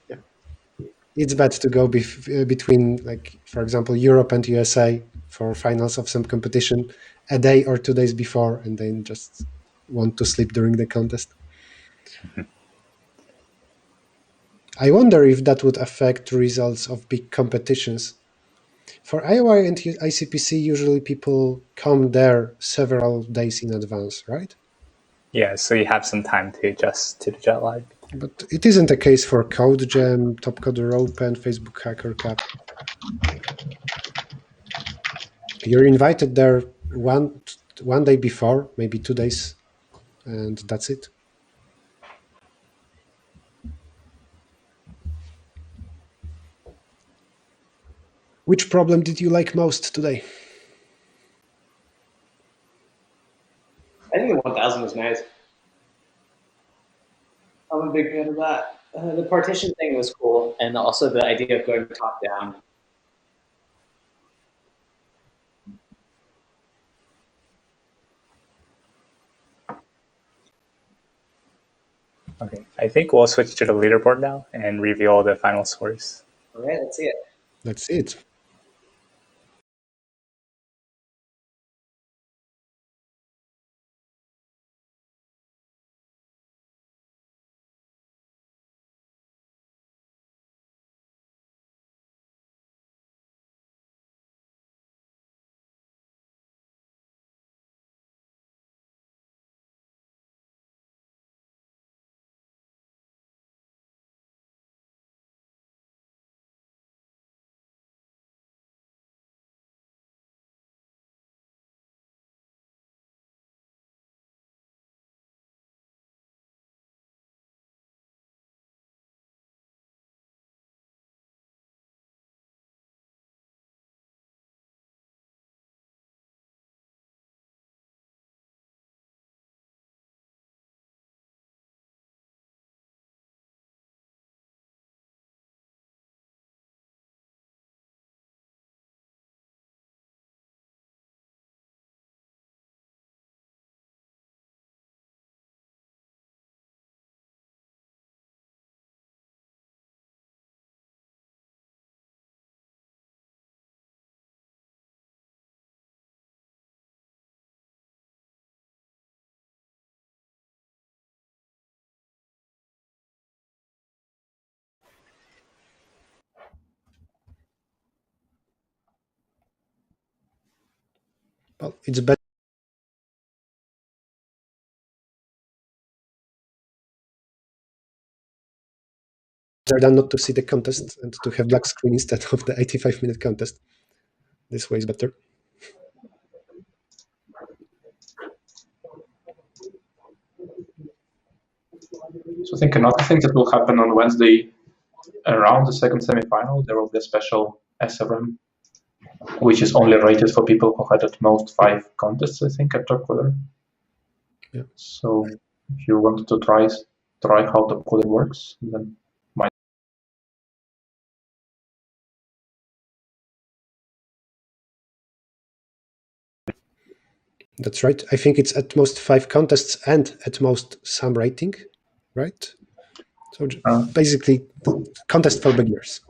Yeah. It's bad to go between, like, for example, Europe and USA for finals of some competition a day or 2 days before, and then just want to sleep during the contest. I wonder if that would affect results of big competitions. For Iowa and ICPC, usually people come there several days in advance, right? Yeah, so you have some time to adjust to the jet lag. But it isn't a case for Code Jam, Top Coder Open, Facebook Hacker Cup. You're invited there one day before, maybe 2 days, and that's it. Which problem did you like most today? I think the 1000 was nice. I'm a big fan of that. The partition thing was cool, and also the idea of going top down. Okay, I think we'll switch to the leaderboard now and reveal the final scores. All right, let's see it. That's it. Well, it's better than not to see the contest and to have black screen instead of the 85-minute contest. This way is better. So I think another thing that will happen on Wednesday around the second semifinal, there will be a special SRM, which is only rated for people who had at most 5 contests, I think, at top quarter. Yeah. So if you wanted to try how top quarter works, then might. That's right. I think it's at most 5 contests and at most some rating, right? So basically, contest for beginners.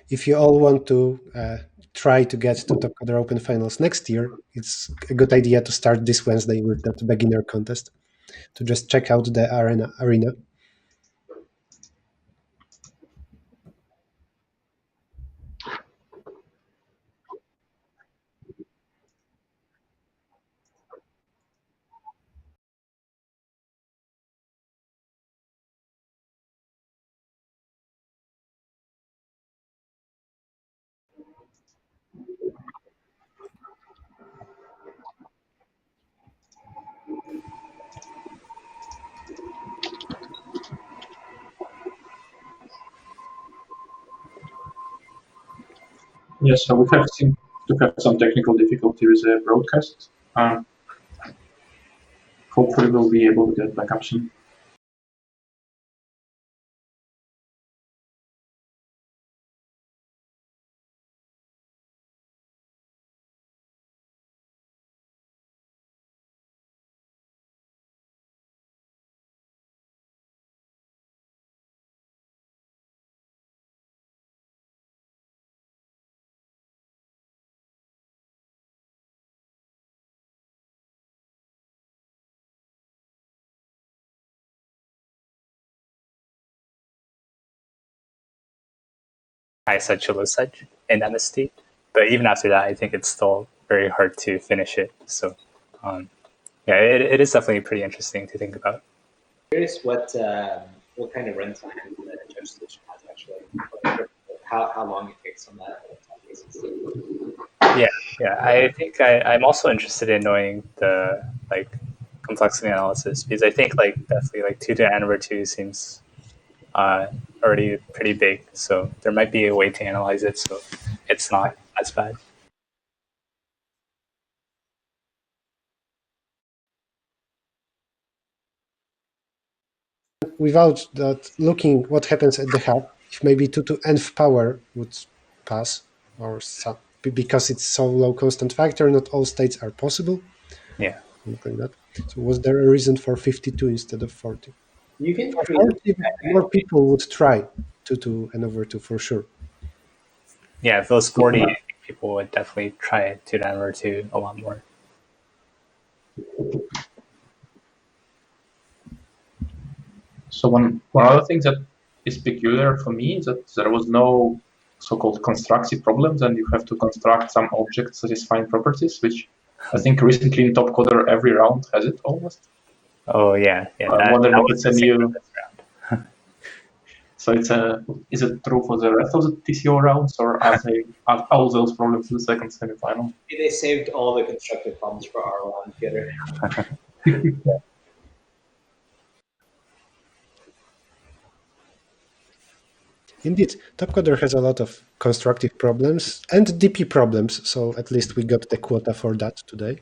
If you all want to try to get to Top Coder Open Finals next year, it's a good idea to start this Wednesday with that beginner contest, to just check out the arena. Yes, so we have seemed to have some technical difficulty with the broadcast. Hopefully we'll be able to get back up soon. high such a low such in MST. But even after that, I think it's still very hard to finish it. So, yeah, it is definitely pretty interesting to think about. Curious what kind of runtime the judge solution has actually. How long it takes on that basis. Yeah. I think I'm also interested in knowing the complexity analysis, because I think definitely 2 to n over 2 seems already pretty big. So there might be a way to analyze it so it's not as bad. Without that, looking what happens at the hub, if maybe 2 to nth power would pass, or some, because it's so low constant factor, not all states are possible. Yeah. Something like that. So was there a reason for 52 instead of 40? You can For create 40, more people would try 2 to n over 2 for sure. Yeah, if it was 40, I think people would definitely try it 2 to n over 2 a lot more. So one other thing that is peculiar for me is that there was no so-called constructive problems, and you have to construct some object satisfying properties, which I think recently in top coder every round has it almost. Oh yeah. I'm wondering if it's a new. Round. So is it true for the rest of the TCO rounds, or are all those problems in the second semifinal? They saved all the constructive problems for our round, Peter. Indeed, Topcoder has a lot of constructive problems and DP problems, so at least we got the quota for that today.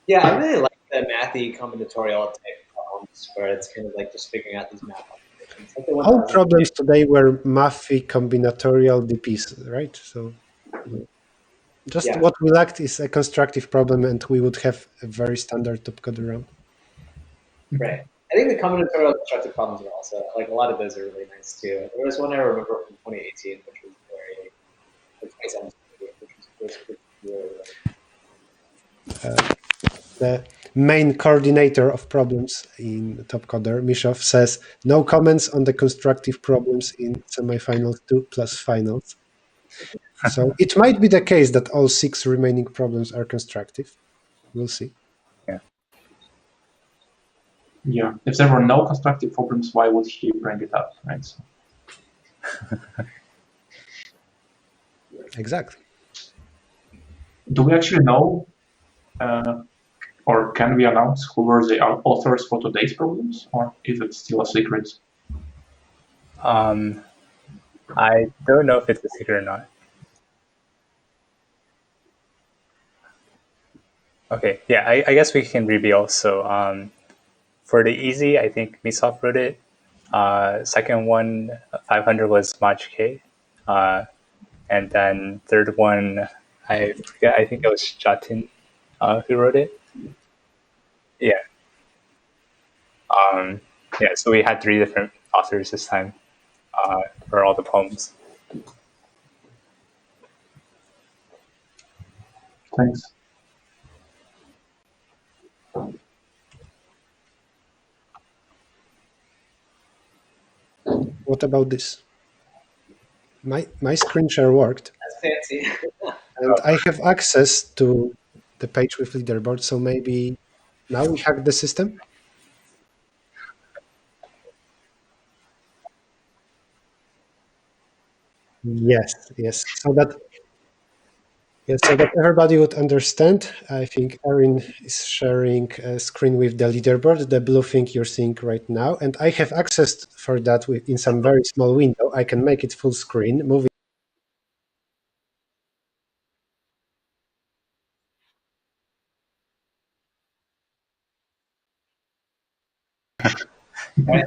Yeah, I really like the mathy combinatorial type problems where it's kind of like just figuring out these math operations. Like all problems today were mathy combinatorial DPs, right? So just what we lacked is a constructive problem, and we would have a very standard Topcoder round. Right. I think the combinatorial constructive problems are also, like, a lot of those are really nice too. There was one I remember from 2018, which was very, or 2017, which was really, The main coordinator of problems in Topcoder, Mishov, says no comments on the constructive problems in semifinals 2 plus finals. So it might be the case that all 6 remaining problems are constructive. We'll see. Yeah. Yeah, if there were no constructive problems, why would he bring it up, right? So, Exactly. do we actually know, or can we announce who were the authors for today's problems, or is it still a secret? I don't know if it's a secret or not. Okay, yeah, I guess we can reveal. So for the easy, I think Misov wrote it. Second one, 500 was Maj K. And then third one, I forget, I think it was Jatin who wrote it. Yeah. Yeah, so we had 3 different authors this time for all the poems. Thanks. What about this? My screen share worked, that's fancy. and I have access to the page with leaderboard, so maybe now we hack the system? Yes, yes. So that everybody would understand, I think Erin is sharing a screen with the leaderboard, the blue thing you're seeing right now, and I have access for that in some very small window. I can make it full screen, move it. Right?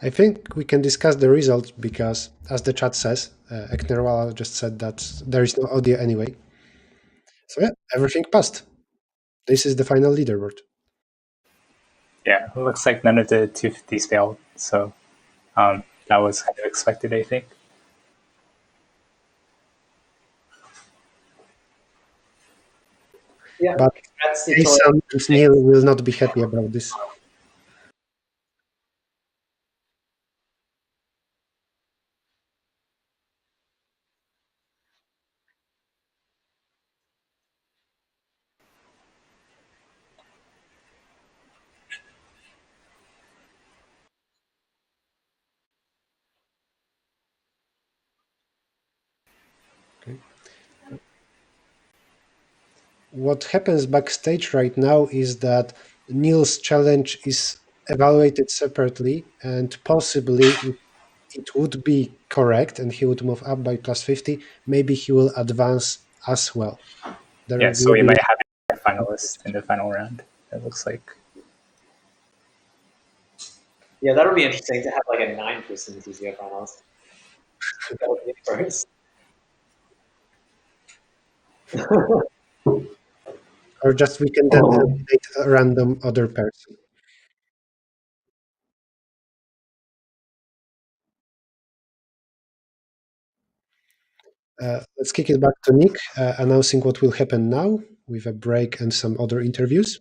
I think we can discuss the results because, as the chat says, Eknerwala just said that there is no audio anyway. So yeah, everything passed. This is the final leaderboard. Yeah, it looks like none of the 250s failed. So that was kind of expected, I think. Yeah. But That's tutorial. Jason and Neil will not be happy about this. Okay. What happens backstage right now is that Neil's challenge is evaluated separately, and possibly if it would be correct and he would move up by plus 50, maybe he will advance as well. There Yeah, so will we be might have a finalist in the final round, it looks like. Yeah, that would be interesting to have like a 9% TCO finals. That would be first. or just we can then Oh, eliminate a random other person. Let's kick it back to Nick, announcing what will happen now with a break and some other interviews.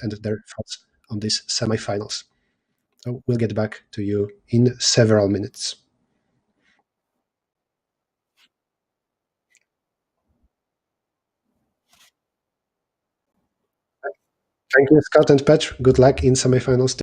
And their thoughts on these semifinals. So we'll get back to you in several minutes. Thank you, Scott and Petr. Good luck in semifinals.